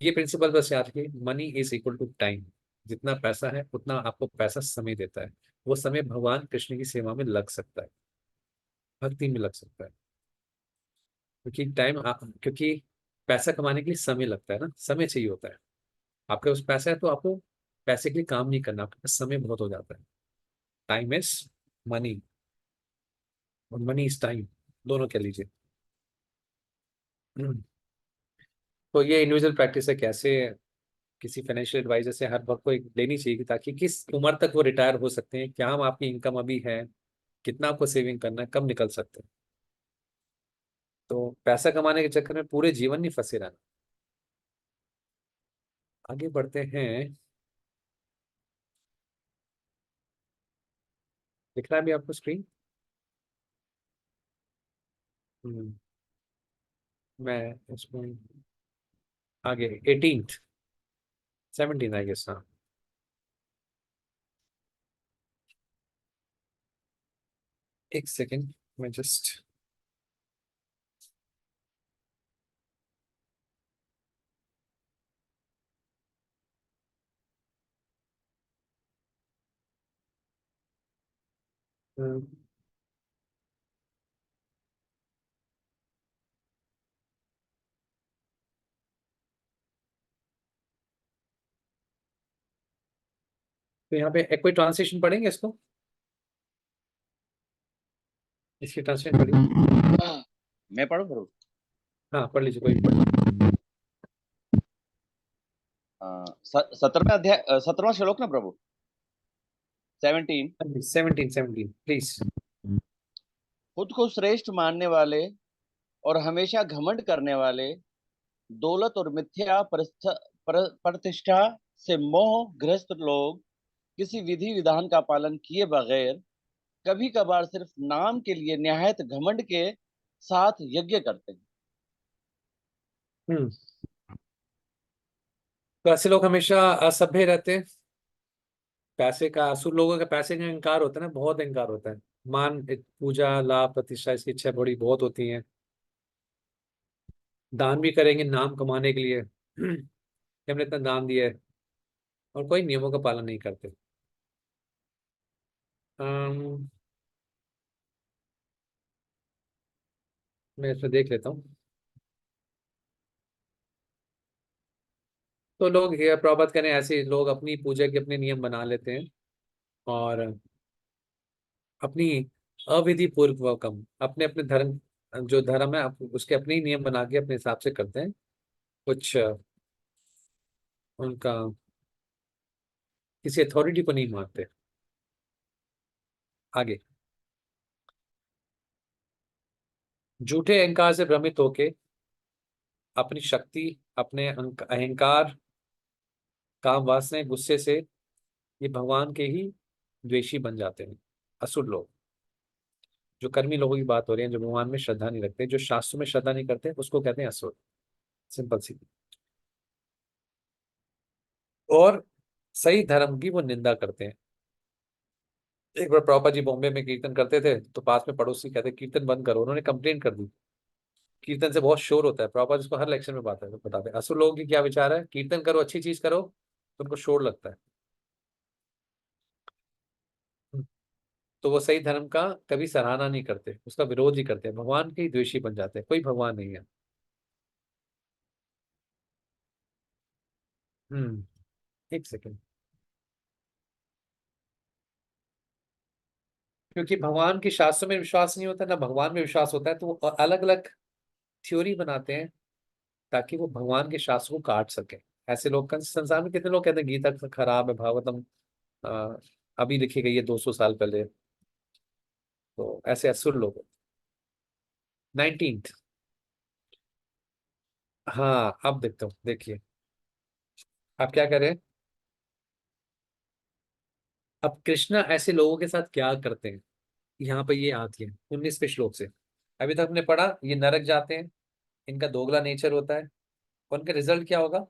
ये प्रिंसिपल बस याद रखिए, money is equal to time. जितना पैसा है उतना आपको पैसा समय देता है। वो समय भगवान कृष्ण की सेवा में लग सकता है, भक्ति में लग सकता है, क्योंकि पैसा कमाने के लिए समय लगता है ना, समय चाहिए होता है। आपके पास पैसा है तो आपको पैसे के लिए काम नहीं करना, आपके पास समय बहुत हो जाता है। टाइम इज मनी, और मनी इज टाइम, दोनों कह लीजिए। तो ये इंडिविजुअल प्रैक्टिस है, कैसे किसी फाइनेंशियल एडवाइजर से हर वक्त को एक लेनी चाहिए, ताकि किस उम्र तक वो रिटायर हो सकते हैं, क्या हम आपकी इनकम अभी है, कितना आपको सेविंग करना है, कब निकल सकते हैं। तो पैसा कमाने के चक्कर में पूरे जीवन नहीं फंसे रहना। आगे बढ़ते हैं। दिख रहा है भी आपको स्क्रीन? हम्म, मैं इसमें आगे 18th 17 आई गेस। हाँ, एक सेकेंड, मैं जस्ट तो यहाँ पे एक कोई ट्रांसलेशन पढ़ेंगे इसको? इसकी ट्रांसलेशन पढ़िए। मैं पढ़ूं प्रभु? हाँ पढ़ लीजिए, कोई भी पढ़। 17वां अध्याय 17वां श्लोक ना प्रभु, 17। 17 प्लीज। खुद को श्रेष्ठ मानने वाले और हमेशा घमंड करने वाले, दौलत और मिथ्या प्रतिष्ठा से मोह ग्रस्त लोग किसी विधि विधान का पालन किए बगैर कभी कभार सिर्फ नाम के लिए निहायत घमंड के साथ यज्ञ करते हैं। हम्म। तो ऐसे लोग हमेशा असभ्य रहते हैं। पैसे का, असुर लोगों का पैसे का इंकार होता है ना, बहुत इंकार होता है। मान, पूजा, लाभ, प्रतिष्ठा, इसकी इच्छा बड़ी बहुत होती है। दान भी करेंगे नाम कमाने के लिए कि हमने इतना दान दिया है, और कोई नियमों का पालन नहीं करते। मैं इसमें देख लेता हूँ। तो लोग ये प्रभात करें, ऐसे लोग अपनी पूजा के अपने नियम बना लेते हैं, और अपनी अविधि पूर्वकम अपने अपने धर्म, जो धर्म है उसके अपने ही नियम बना के अपने हिसाब से करते हैं। कुछ उनका किसी अथॉरिटी को नहीं मानते। आगे, झूठे अहंकार से भ्रमित होके अपनी शक्ति, अपने अहंकार, काम वासना, गुस्से से ये भगवान के ही द्वेषी बन जाते हैं। असुर लोग, जो कर्मी लोगों की बात हो रही है, जो भगवान में श्रद्धा नहीं रखते, जो शास्त्रों में श्रद्धा नहीं करते, उसको कहते हैं असुर। सिंपल सी। और सही धर्म की वो निंदा करते हैं। एक बार प्रभुपाद जी बॉम्बे में कीर्तन करते थे, तो पास में पड़ोसी कहते कीर्तन बंद करो, उन्होंने कंप्लेंट कर दी, कीर्तन से बहुत शोर होता है। प्रभुपाद इसको हर लेक्चर में बात है बताते हैं, असुर लोगों की क्या विचार है, कीर्तन करो, अच्छी चीज करो, तो उनको शोर लगता है। तो वो सही धर्म का कभी सराहना नहीं करते, उसका विरोध ही करते हैं, भगवान के ही द्वेषी बन जाते हैं। कोई भगवान नहीं है। एक सेकेंड। क्योंकि भगवान के शास्त्र में विश्वास नहीं होता, ना भगवान में विश्वास होता है, तो वो अलग अलग थ्योरी बनाते हैं ताकि वो भगवान के शास्त्र को काट सके। ऐसे लोग का संसार में कितने लोग कहते हैं गीता खराब है, भागवतम अ, अभी लिखी गई है 200 साल पहले। तो ऐसे असुर लोग। 19th। हाँ अब देखता हूँ, देखिए आप क्या करें। अब कृष्णा ऐसे लोगों के साथ क्या करते हैं, यहाँ पे ये आती है 19वें श्लोक से। अभी तक हमने पढ़ा ये नरक जाते हैं, इनका दोगला नेचर होता है, और उनका रिजल्ट क्या होगा।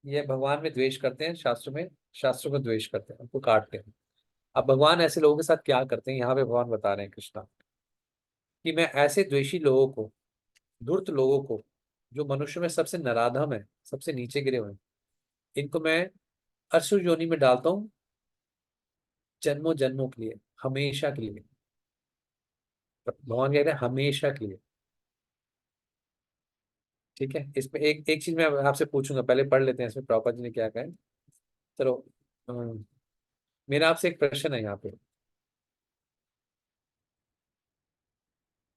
ये भगवान में द्वेष करते हैं, शास्त्रों में, शास्त्रों को द्वेष करते हैं, उनको काटते हैं। अब भगवान ऐसे लोगों के साथ क्या करते हैं, यहाँ पे भगवान बता रहे हैं कृष्णा, कि मैं ऐसे द्वेषी लोगों को, धूर्त लोगों को, जो मनुष्य में सबसे नराधम है, सबसे नीचे गिरे हुए हैं, इनको मैं असुर योनि में डालता हूँ, जन्मों जन्मों के लिए, हमेशा के लिए। भगवान कह रहे हैं हमेशा के लिए। ठीक है, इसमें एक एक चीज मैं आपसे पूछूंगा, पहले पढ़ लेते हैं इसमें प्रभुपाद जी ने क्या कहा है। चलो, अम, मेरा आपसे एक प्रश्न है यहाँ पे।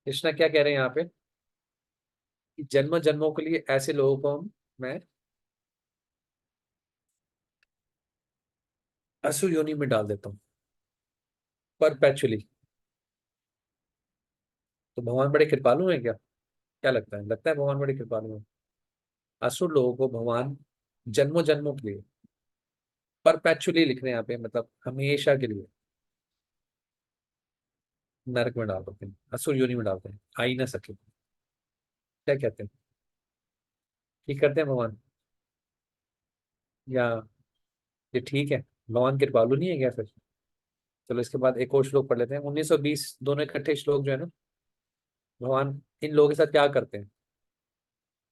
कृष्णा क्या कह रहे हैं यहाँ पे, कि जन्म जन्मों के लिए ऐसे लोगों को मैं असुर योनि में डाल देता हूँ परपेचुअली। तो भगवान बड़े कृपालु हैं क्या? क्या लगता है भगवान बड़े कृपालु हैं। असुर लोगों को भगवान जन्मों जन्मों के लिए, परपेचुअली लिख रहे हैं यहाँ पे, मतलब हमेशा के लिए नरक में डाल देते हैं, असुर योनि में डालते हैं, आ ही ना सके। क्या कहते हैं, ठीक करते हैं भगवान, या ये ठीक है, भगवान कृपालु नहीं है क्या फिर? चलो इसके बाद एक और श्लोक पढ़ लेते हैं, 19 और 20 दोनों इकट्ठे श्लोक जो है ना, भगवान इन लोगों के साथ क्या करते हैं।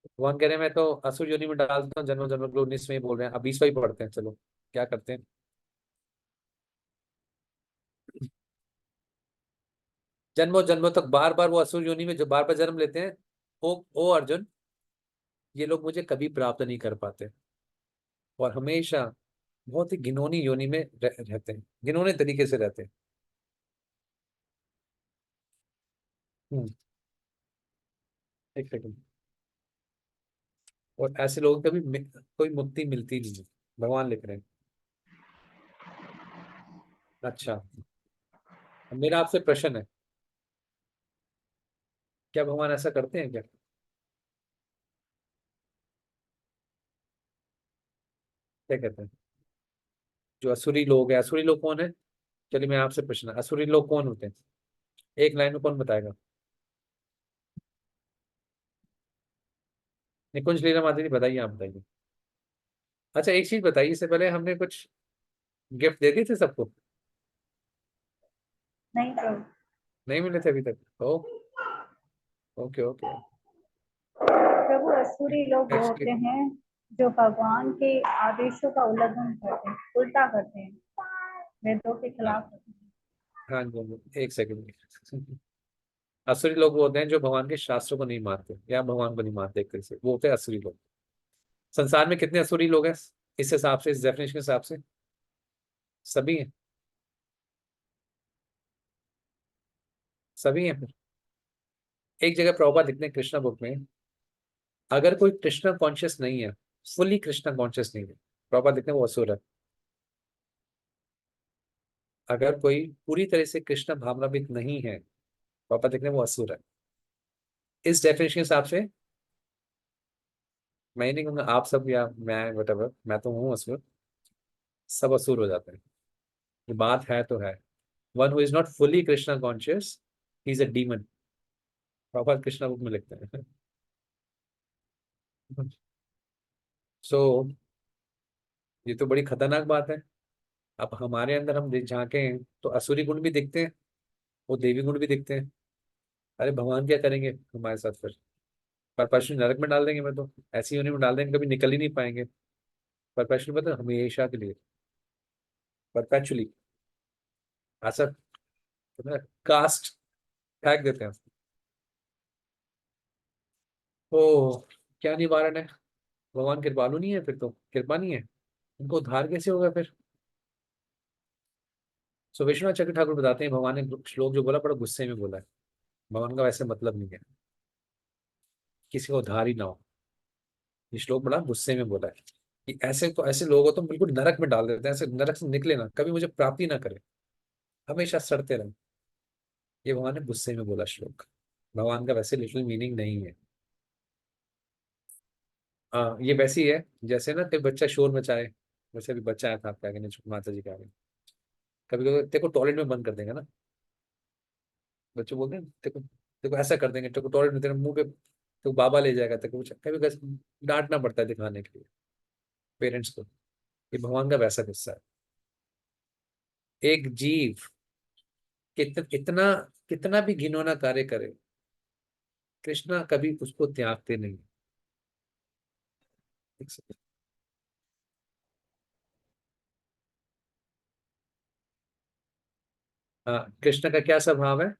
भगवान कह रहे हैं मैं तो असुर योनि में डालता हूँ जन्म जन्म के, 19 में ही बोल रहे हैं, अब 20वां ही पढ़ते हैं। चलो क्या करते हैं। जन्मों जन्मों तक बार बार वो असुर योनि में जो बार बार जन्म लेते हैं, ओ अर्जुन, ये लोग मुझे कभी प्राप्त नहीं कर पाते, और हमेशा बहुत ही घिनौनी योनि में रहते हैं, घिनौने तरीके से रहते हैं। एक सेकंड। और ऐसे लोगों को कभी कोई मुक्ति मिलती नहीं है, भगवान लिख रहे हैं। अच्छा, अब मेरा आपसे प्रश्न है, क्या भगवान ऐसा करते हैं क्या? क्या कहते हैं? जो असुरी लोग हैं, असुरी लोग कौन है? चलिए मैं आपसे प्रश्न, असुरी लोग कौन होते हैं? एक लाइन में कौन बताएगा? निकुंज लीला माता जी बताइए, आप बताइए। अच्छा एक चीज बताइए, इससे पहले हमने कुछ गिफ्ट दे दिए थे सबको? नहीं प्रभु। नहीं मिले थे अभी तक? ओ, ओके ओके। प्रभु असुरी लोग वो होते एक्चुअली, हैं जो भगवान के आदेशों का उल्लंघन करते हैं, उल्टा करते हैं, वेदों के हाँ खिलाफ होते हैं। हाँ जी, हाँ जी, एक सेकंड। असुरी लोग वो होते हैं जो भगवान के शास्त्रों को नहीं मानते या भगवान को नहीं मानते, एक तरह से वो होते हैं असुरी लोग। संसार में कितने असुरी लोग हैं इस हिसाब से, इस डेफिनेशन के हिसाब से? सभी हैं? सभी हैं फिर? एक जगह प्रभुपाद लिखते हैं कृष्णा बुक में, अगर कोई कृष्णा कॉन्शियस नहीं है, फुली कृष्णा कॉन्शियस नहीं है, प्रभुपाद लिखते हैं वो असुर है। अगर कोई पूरी तरह से कृष्ण भावनावित नहीं है, प्रभुपाद लिखते हैं वो असुर है। इस डेफिनेशन के हिसाब से मैं नहीं कहूंगा आप सब या मैं, वटेवर, मैं तो हूँ असुर, सब असुर हो जाते हैं। ये बात है तो है। One who is not fully Krishna conscious, he is a demon, Prabhupada Krishna book में लिखते हैं। सो ये तो बड़ी खतरनाक बात है। अब हमारे अंदर हम झांके तो असुरी गुण भी दिखते हैं, वो देवी गुण भी दिखते हैं। अरे भगवान क्या करेंगे हमारे साथ फिर? परपेचुअली नरक में डाल देंगे, मैं तो ऐसी योनि में डाल देंगे, कभी निकल ही नहीं पाएंगे। परपेचुअली मतलब हमेशा के लिए, परपेचुअली ऐसा, कास्ट फेंक देते हैं। ओ, क्या निवारण है? भगवान कृपालु नहीं है फिर तो, कृपा नहीं है, उनको उद्धार कैसे होगा फिर? सो विश्वनाथ चक्र ठाकुर बताते हैं भगवान ने श्लोक जो बोला बड़ा गुस्से में बोला है। भगवान का वैसे मतलब नहीं है किसी को उद्धार ही ना हो। ये श्लोक बड़ा गुस्से में बोला है कि ऐसे को, ऐसे लोगों को तो बिल्कुल नरक में डाल देते हैं, ऐसे नरक से निकले ना, कभी मुझे प्राप्ति ना करे, हमेशा सड़ते रहे। ये भगवान ने गुस्से में बोला श्लोक, भगवान का वैसे लिटरल मीनिंग नहीं है। हाँ ये वैसी है जैसे ना कोई बच्चा शोर मचाए, वैसे अभी बच्चा आया था आपके आगे, माता जी के आगे, कभी कभी तेरे को टॉयलेट में बंद कर देंगे ना, बच्चे बोलते हैं तेरे को, तेरे को ऐसा कर देंगे, तेरे को टॉयलेट में तेरे मुंह पे तो बाबा ले जाएगा, तेरे को कभी कभी डांटना पड़ता है दिखाने के लिए पेरेंट्स को। ये भगवान का वैसा किस्सा है। एक जीव इतना कितना भी घिनौना कार्य करे, कृष्णा कभी उसको त्यागते नहीं। हाँ, कृष्ण का क्या स्वभाव है?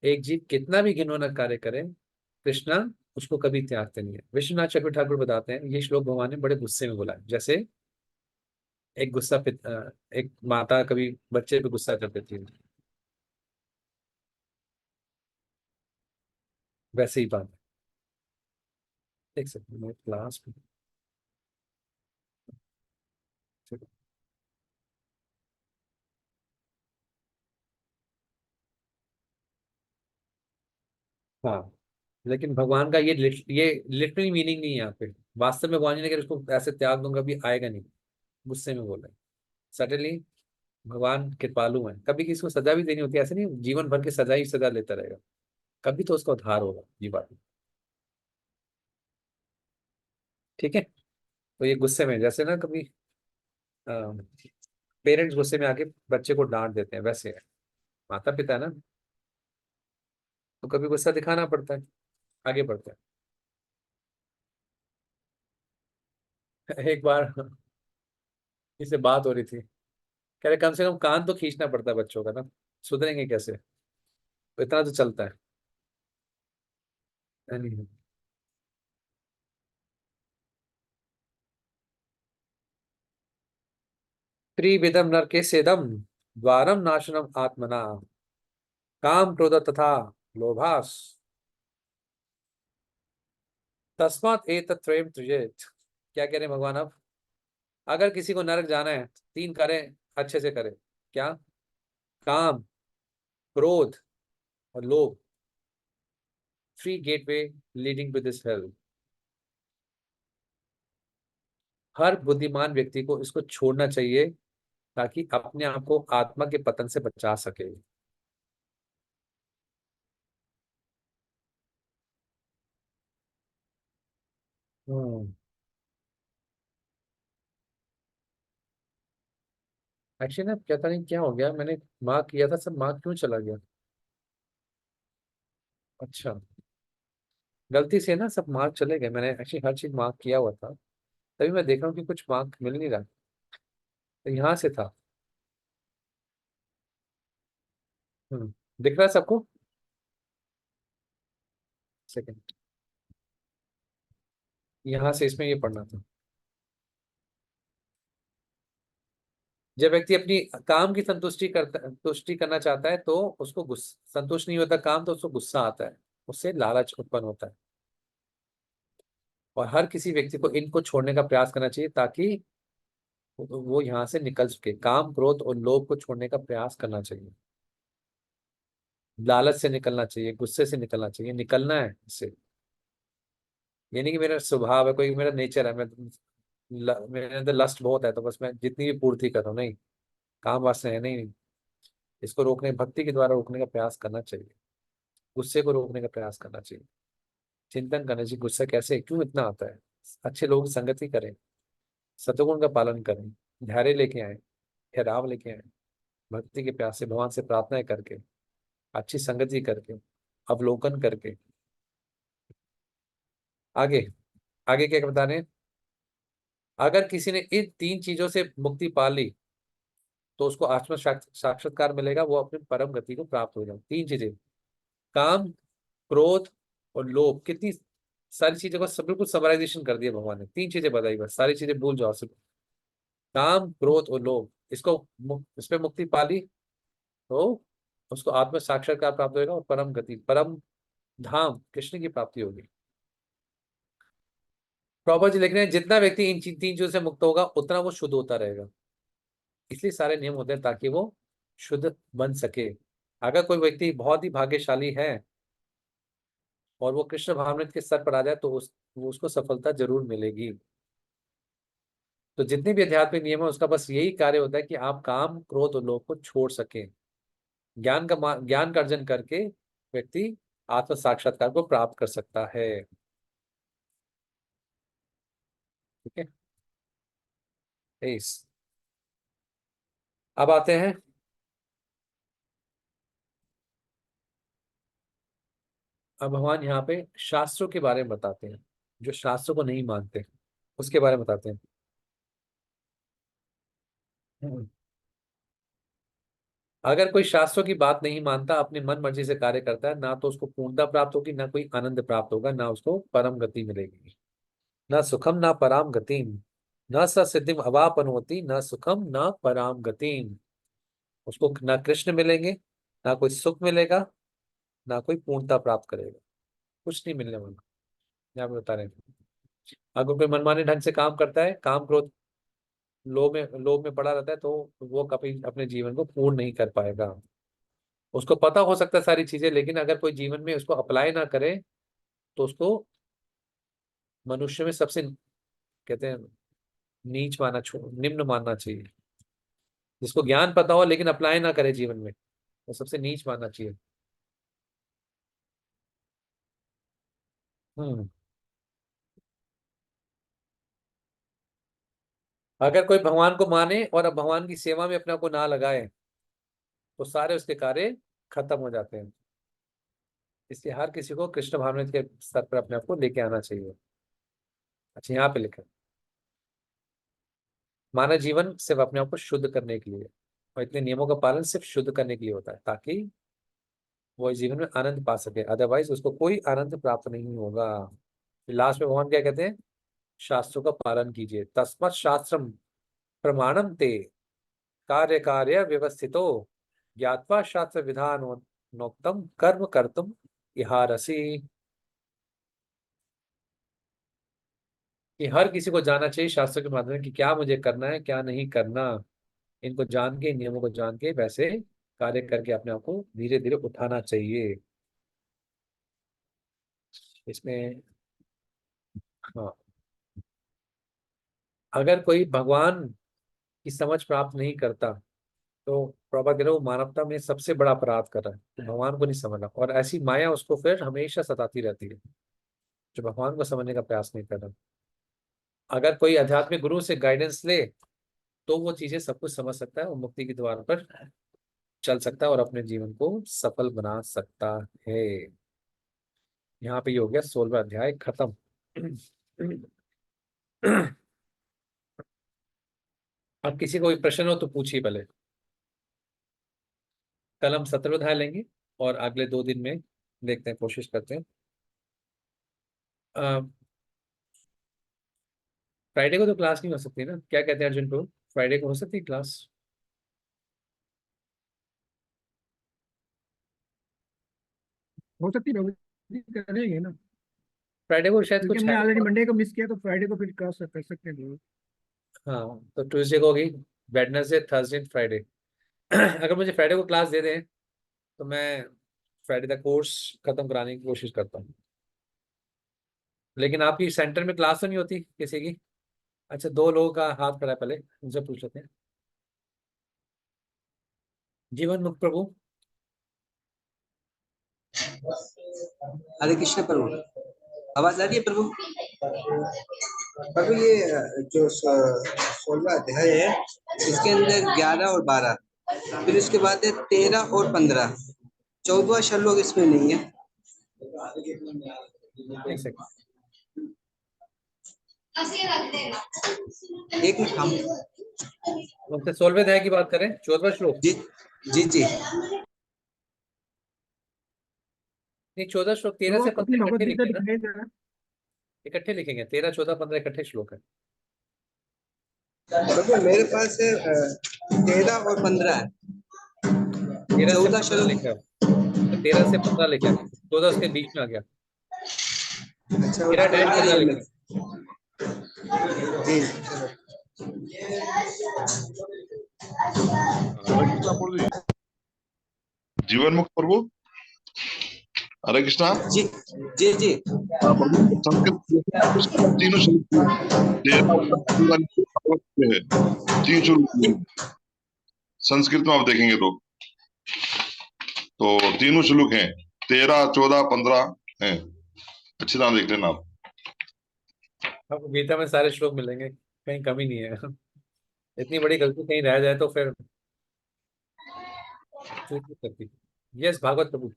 एक जीव कितना भी घिनौना कार्य करे, कृष्णा उसको कभी त्यागते नहीं है। विश्वनाथ चक्र ठाकुर बताते हैं ये श्लोक भगवान ने बड़े गुस्से में बोला है। जैसे एक एक माता कभी बच्चे पे गुस्सा कर देती है, वैसे ही बात है। देख सकते हैं क्लास में। हाँ, लेकिन भगवान का ये लिटरली मीनिंग नहीं है यहाँ पे। वास्तव में भगवान जी ने कहा उसको ऐसे त्याग दूंगा भी आएगा नहीं, गुस्से में बोला है। सडनली भगवान कृपालु है, कभी किसी को सजा भी देनी होती है, ऐसे नहीं जीवन भर की सजा ही सजा लेता रहेगा, कभी तो उसका उद्धार होगा, ये बात है। ठीक है, तो ये गुस्से में जैसे ना कभी पेरेंट्स गुस्से में आके बच्चे को डांट देते हैं, वैसे है माता पिता है ना, तो कभी गुस्सा दिखाना पड़ता है, आगे बढ़ते हैं। एक बार इससे बात हो रही थी, कह रहे कम से कम कान तो खींचना पड़ता है बच्चों का ना, सुधरेंगे कैसे? तो इतना तो चलता है नहीं? त्रिविधम नरके सेदम द्वारम नाशनम आत्मना, काम क्रोध तथा लोभास तस्मात् एतत्त्रयम् त्यजेत्। क्या कह रहे हैं भगवान अब? अगर किसी को नरक जाना है तो 3 कार्य अच्छे से करे। क्या? काम, क्रोध और लोभ। 3 gateway leading to this hell. हर बुद्धिमान व्यक्ति को इसको छोड़ना चाहिए ताकि अपने आप को आत्मा के पतन से बचा सके। हम्म एक्चुअली ना पता नहीं क्या हो गया, मैंने मार्क किया था, सब मार्क क्यों चला गया? अच्छा, गलती से ना सब मार्क चले गए। मैंने एक्चुअली हर चीज मार्क किया हुआ था, तभी मैं देख रहा हूँ कि कुछ मार्क मिल नहीं रहा। तो यहाँ से था। दिख रहा है सबको? सेकंड, यहाँ से इसमें ये पढ़ना था। जब व्यक्ति अपनी काम की संतुष्टि करना चाहता है तो उसको गुस्सा, संतुष्ट नहीं होता काम तो उसको गुस्सा आता है, उससे लालच उत्पन्न होता है। और हर किसी व्यक्ति को इनको छोड़ने का प्रयास करना चाहिए ताकि वो यहाँ से निकल सके। काम, क्रोध और लोभ को छोड़ने का प्रयास करना चाहिए। लालच से निकलना चाहिए, गुस्से से निकलना चाहिए, निकलना है इससे। ये नहीं कि मेरा स्वभाव है, कोई मेरा नेचर है, मेरे अंदर लस्ट बहुत है तो बस मैं जितनी भी पूर्ति कर रहा हूँ, नहीं। काम वासना है, नहीं। इसको रोकने, भक्ति के द्वारा रोकने का प्रयास करना चाहिए। गुस्से को रोकने का प्रयास करना चाहिए। चिंतन करना चाहिए, गुस्सा कैसे क्यों इतना आता है। अच्छे लोगों की संगति करें, सतगुण का पालन करें, धैर्य लेके आए, ठहराव लेके आए, भक्ति के प्यास से भगवान से प्रार्थनाएं करके, अच्छी संगति करके, अवलोकन करके। आगे आगे क्या बता रहे हैं? अगर किसी ने इन 3 चीजों से मुक्ति पा ली तो उसको आत्म साक्षात्कार मिलेगा, वो अपनी परम गति को प्राप्त हो जाए। 3 चीजें, काम, क्रोध और लोभ। कितनी सारी चीजों को सब बिल्कुल समराइजेशन कर दिया भगवान ने। 3 चीजें बताई, बस सारी चीजें भूल जाओ सब। काम, क्रोध और लोभ, इसको इस पे मुक्ति पा ली तो उसको आत्म साक्षात्कार प्राप्त होगा और परम गति, परम धाम कृष्ण की प्राप्ति होगी। प्रभुपाद जी लिख रहे हैं जितना व्यक्ति इन 3 चीजों से मुक्त होगा उतना वो शुद्ध होता रहेगा। इसलिए सारे नियम होते हैं ताकि वो शुद्ध बन सके। अगर कोई व्यक्ति बहुत ही भाग्यशाली है और वो कृष्ण भावनामृत के स्तर पर आ जाए तो वो उसको सफलता जरूर मिलेगी। तो जितने भी आध्यात्मिक नियम है उसका बस यही कार्य होता है कि आप काम, क्रोध और लोभ को छोड़ सकें। ज्ञान का अर्जन करके व्यक्ति आत्म साक्षात्कार को प्राप्त कर सकता है। ठीक है, इस अब आते हैं अब भगवान यहाँ पे शास्त्रों के बारे में बताते हैं। जो शास्त्रों को नहीं मानते उसके बारे में बताते हैं। अगर कोई शास्त्रों की बात नहीं मानता, अपनी मन मर्जी से कार्य करता है, ना तो उसको पूर्णता प्राप्त होगी, ना कोई आनंद प्राप्त होगा, ना उसको परम गति मिलेगी। न सुखम ना पराम गतिम, न स सिद्धिम अवापनोति, न सुखम न पराम गतिम। उसको ना कृष्ण मिलेंगे, ना कोई सुख मिलेगा, ना कोई पूर्णता प्राप्त करेगा। कुछ नहीं मिलने वाला। यहाँ पे बता रहे हैं अगर कोई मनमाने ढंग से काम करता है, काम क्रोध लोभ में पड़ा रहता है तो वो कभी अपने जीवन को पूर्ण नहीं कर पाएगा। उसको पता हो सकता है सारी चीजें, लेकिन अगर कोई जीवन में उसको अप्लाई ना करे तो उसको मनुष्य में सबसे, कहते हैं, नीच मानना, निम्न मानना चाहिए। जिसको ज्ञान पता हो लेकिन अप्लाई ना करे जीवन में, वो सबसे नीच मानना चाहिए। हम्म अगर कोई भगवान को माने और अब भगवान की सेवा में अपने को ना लगाए तो सारे उसके कार्य खत्म हो जाते हैं। इसलिए हर किसी को कृष्ण भावना के स्तर पर अपने आप को लेके आना चाहिए। अच्छा, यहाँ पे लिखा है, मानव जीवन सिर्फ अपने आप को शुद्ध करने के लिए और इतने नियमों का पालन सिर्फ शुद्ध करने के लिए होता है ताकि वो इस जीवन में आनंद पा सके। अदरवाइज उसको कोई आनंद प्राप्त नहीं होगा। लास्ट में भगवान क्या कहते हैं? शास्त्रों का पालन कीजिए। तस्मत् शास्त्रम प्रमाणम ते कार्य कार्य व्यवस्थितो ज्ञात्वा शास्त्र विधान नोक्तम कर्म कर्तुम इहारसी, कि हर किसी को जानना चाहिए शास्त्र के माध्यम से कि क्या मुझे करना है क्या नहीं करना। इनको जान के, इन नियमों को जान के वैसे कार्य करके अपने आप को धीरे धीरे उठाना चाहिए। इसमें हाँ, अगर कोई भगवान की समझ प्राप्त नहीं करता तो प्रभुपाद कह रहे हैं, वो मानवता में सबसे बड़ा अपराध कर रहा है, तो भगवान को नहीं समझना, और ऐसी माया उसको फिर हमेशा सताती रहती है जो भगवान को समझने का प्रयास नहीं कर रहा। अगर कोई आध्यात्मिक गुरु से गाइडेंस ले तो वो चीजें सब कुछ समझ सकता है और मुक्ति के द्वार पर चल सकता है और अपने जीवन को सफल बना सकता है। यहाँ पे ये हो गया 16वां अध्याय खत्म। अब किसी को कोई प्रश्न हो तो पूछिए पहले। कल हम 17वां अध्याय लेंगे और अगले 2 दिन में देखते हैं, कोशिश करते हैं। फ्राइडे को तो क्लास नहीं हो सकती ना, क्या कहते हैं अर्जुन को? फ्राइडे को हो सकती है क्लास? हो सकती है बाबू जी, करेंगे ना, फ्राइडे को शायद क्योंकि कुछ हमने है। ऑलरेडी मंडे को मिस किया तो फ्राइडे को फिर क्लास कर सकते हैं बाबू। हाँ, तो ट्यूसडे को होगी, वेडनेसडे, थर्सडे, फ्राइडे। अगर मुझे फ्राइडे को क्लास दे दें तो मैं फ्राइडे तक कोर्स खत्म कराने की कोशिश करता हूँ। लेकिन आपकी सेंटर में क्लास तो नहीं होती किसी की? अच्छा, 2 लोगों का हाथ खड़ा है, पहले उनसे पूछ लेते हैं। जीवन मुक्त प्रभु। हरे कृष्ण प्रभु, आवाज आ रही है प्रभु? प्रभु ये जो 16वां अध्याय है, इसके अंदर 11 और 12, फिर उसके बाद है 13 और 15, 14वां श्लोक इसमें नहीं है। एक सेकंड, एक मिनट हम उनसे 16वें अध्याय की बात करें, 14वां श्लोक। जी जी जी नहीं, 14 श्लोक, 13 वो से अपनी 15 भगवत इकट्ठे गीता लिखे ना, दिखाई दे रहा है। इकट्ठे लिखेंगे। 13, 14, 15 इकट्ठे श्लोक है। प्रभु, मेरे पास 13 और 15 है। 13 से 14 15 श्लोक। लिखा है, 13 से 15 लिखा है, 14 उसके बीच में आ गया। अच्छा, 13 डैश आ 15 रही है लिखा है। जी। हरे कृष्णा प्रभु जी। जीवन मुक्त प्रभु, हरे कृष्णा। जी जी जी प्रभु संस्कृत तीनों श्लोक 13 और 15 है, 3 श्लोक हैं। संस्कृत में आप देखेंगे तो तीनों श्लोक हैं, 13, 14, 15 हैं। अच्छी तरह देख लेना आप। आपको गीता में सारे श्लोक मिलेंगे, कहीं कमी नहीं है। इतनी बड़ी गलती कहीं रह जाए तो फिर चूक नहीं सकती। यस भागवत प्रभु।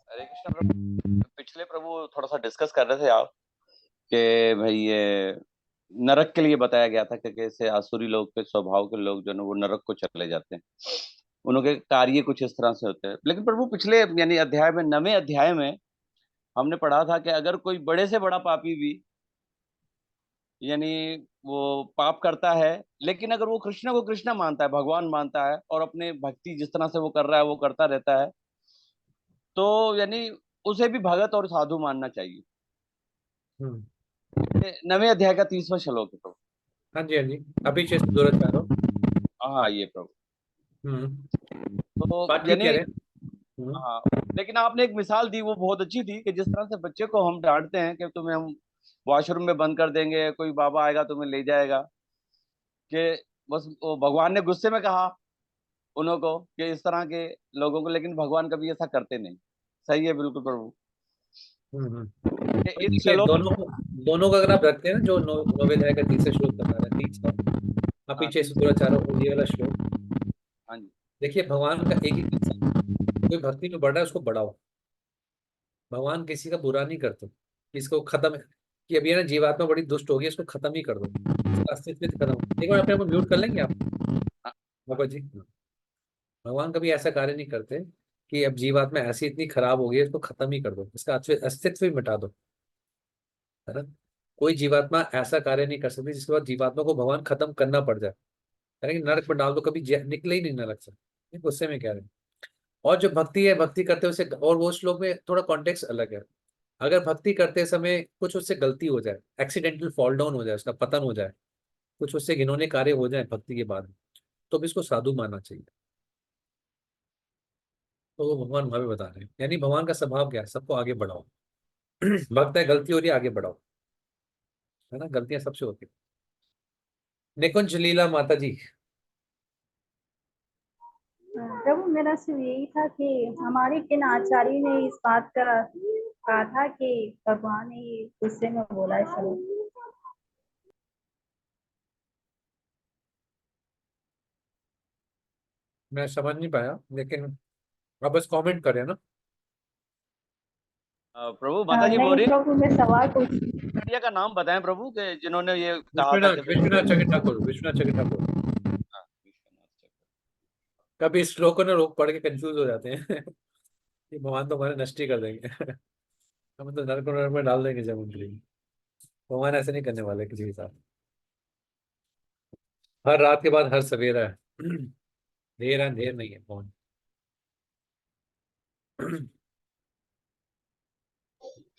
हरे कृष्ण प्रभु, पिछले प्रभु थोड़ा सा डिस्कस कर रहे थे आप कि भाई ये नरक के लिए बताया गया था कि कैसे आसुरी लोग के स्वभाव के लोग जो है वो नरक को चले जाते हैं, उनके कार्य कुछ इस तरह से होते हैं। लेकिन प्रभु पिछले यानी अध्याय में 9वें अध्याय में हमने पढ़ा था कि अगर कोई बड़े से बड़ा पापी भी यानी वो पाप करता है, लेकिन अगर वो कृष्ण को कृष्ण मानता है, भगवान मानता है और अपने भक्ति जिस तरह से वो कर रहा है वो करता रहता है, तो यानी उसे भी भगत और साधु मानना चाहिए। 9वें अध्याय का 30वां श्लोक है प्रभु। हाँ जी, हाँ जी, अभी चेस्ट दुराचारो। हाँ ये प्रभु, तो बात ठीक यानी कह रहे हैं। हाँ, लेकिन आपने एक मिसाल दी वो बहुत अच्छी थी कि जिस तरह से बच्चे को हम डांटते हैं कि तुम्हें हम वॉशरूम में बंद कर देंगे, कोई बाबा आएगा तुम्हें ले जाएगा, कि बस वो भगवान ने गुस्से में कहा उनको कि इस तरह के लोगों को, लेकिन भगवान कभी ऐसा करते नहीं। सही है बिल्कुल प्रभु। तो इस देखिए, श्लोक दोनों का अगर आप रखते हैं ना, जो 9वें अध्याय का 30वां श्लोक बता रहा है, 30 अपी चेस्ट दुराचारो, और ये वाला श्लोक। हाँ जी, देखिए, भगवान का एक ही इंसान, कोई भक्ति में बढ़ रहा है उसको बढ़ाओ। भगवान किसी का बुरा नहीं करते, इसको खत्म, कि अभी है ना जीवात्मा बड़ी दुष्ट होगी, इसको खत्म ही कर दो, इसका अस्तित्व ही खत्म। एक बार अपने आप को म्यूट कर लेंगे आप बाबा जी। भगवान कभी ऐसा कार्य नहीं करते कि अब जीवात्मा ऐसी इतनी खराब हो गई है, इसको खत्म ही कर दो, इसका अस्तित्व ही मिटा दो, है ना। कोई जीवात्मा ऐसा कार्य नहीं कर सकती जिसके बाद जीवात्मा को भगवान खत्म करना पड़ जाए, यानी कि नरक में डाल दो, कभी निकले ही नहीं नरक से। ये गुस्से में कह रहे हैं। और जो भक्ति है, भक्ति करते हुए उसे, और वो श्लोक में थोड़ा कॉन्टेक्स्ट अलग है। अगर भक्ति करते समय कुछ उससे गलती हो जाए, एक्सीडेंटल फॉल डाउन हो जाए, उसका पतन हो जाए, कुछ उससे घिनौने कार्य हो जाए भक्ति के बाद, तो भी इसको साधु मानना चाहिए। तो वो भगवान वहां भी बता रहे हैं, यानी भगवान का स्वभाव क्या है, सबको आगे बढ़ाओ। भक्त है, गलती हो रही है, आगे बढ़ाओ, है ना, गलतियां सबसे होती है। निकुंज लीला माता जी। प्रभु मेरा सिर्फ यही था कि हमारे किन आचार्य ने इस बात का कहा था कि भगवान ने ये गुस्से में बोला है श्लोक। मैं समझ नहीं पाया, लेकिन आप बस कमेंट करें ना। प्रभु माता जी बोल नहीं रही प्रभु, मैं सवाल पूछ है का नाम बताएं प्रभु के जिन्होंने ये कहा था विश्वनाथ, कि विश्वनाथ चकित ठाकुर, विश्वनाथ चकित ठाकुर। हाँ, कभी श्लोकों ने रोक पढ़ के कंफ्यूज हो जाते हैं। ये भगवान तो हमारे नष्ट ही कर देंगे। हम तो नरक नरक में डाल देंगे जमीन के लिए। भगवान ऐसे नहीं करने वाले किसी के साथ। हर रात के बाद हर सवेरा है। देर है, देर नहीं है भगवान।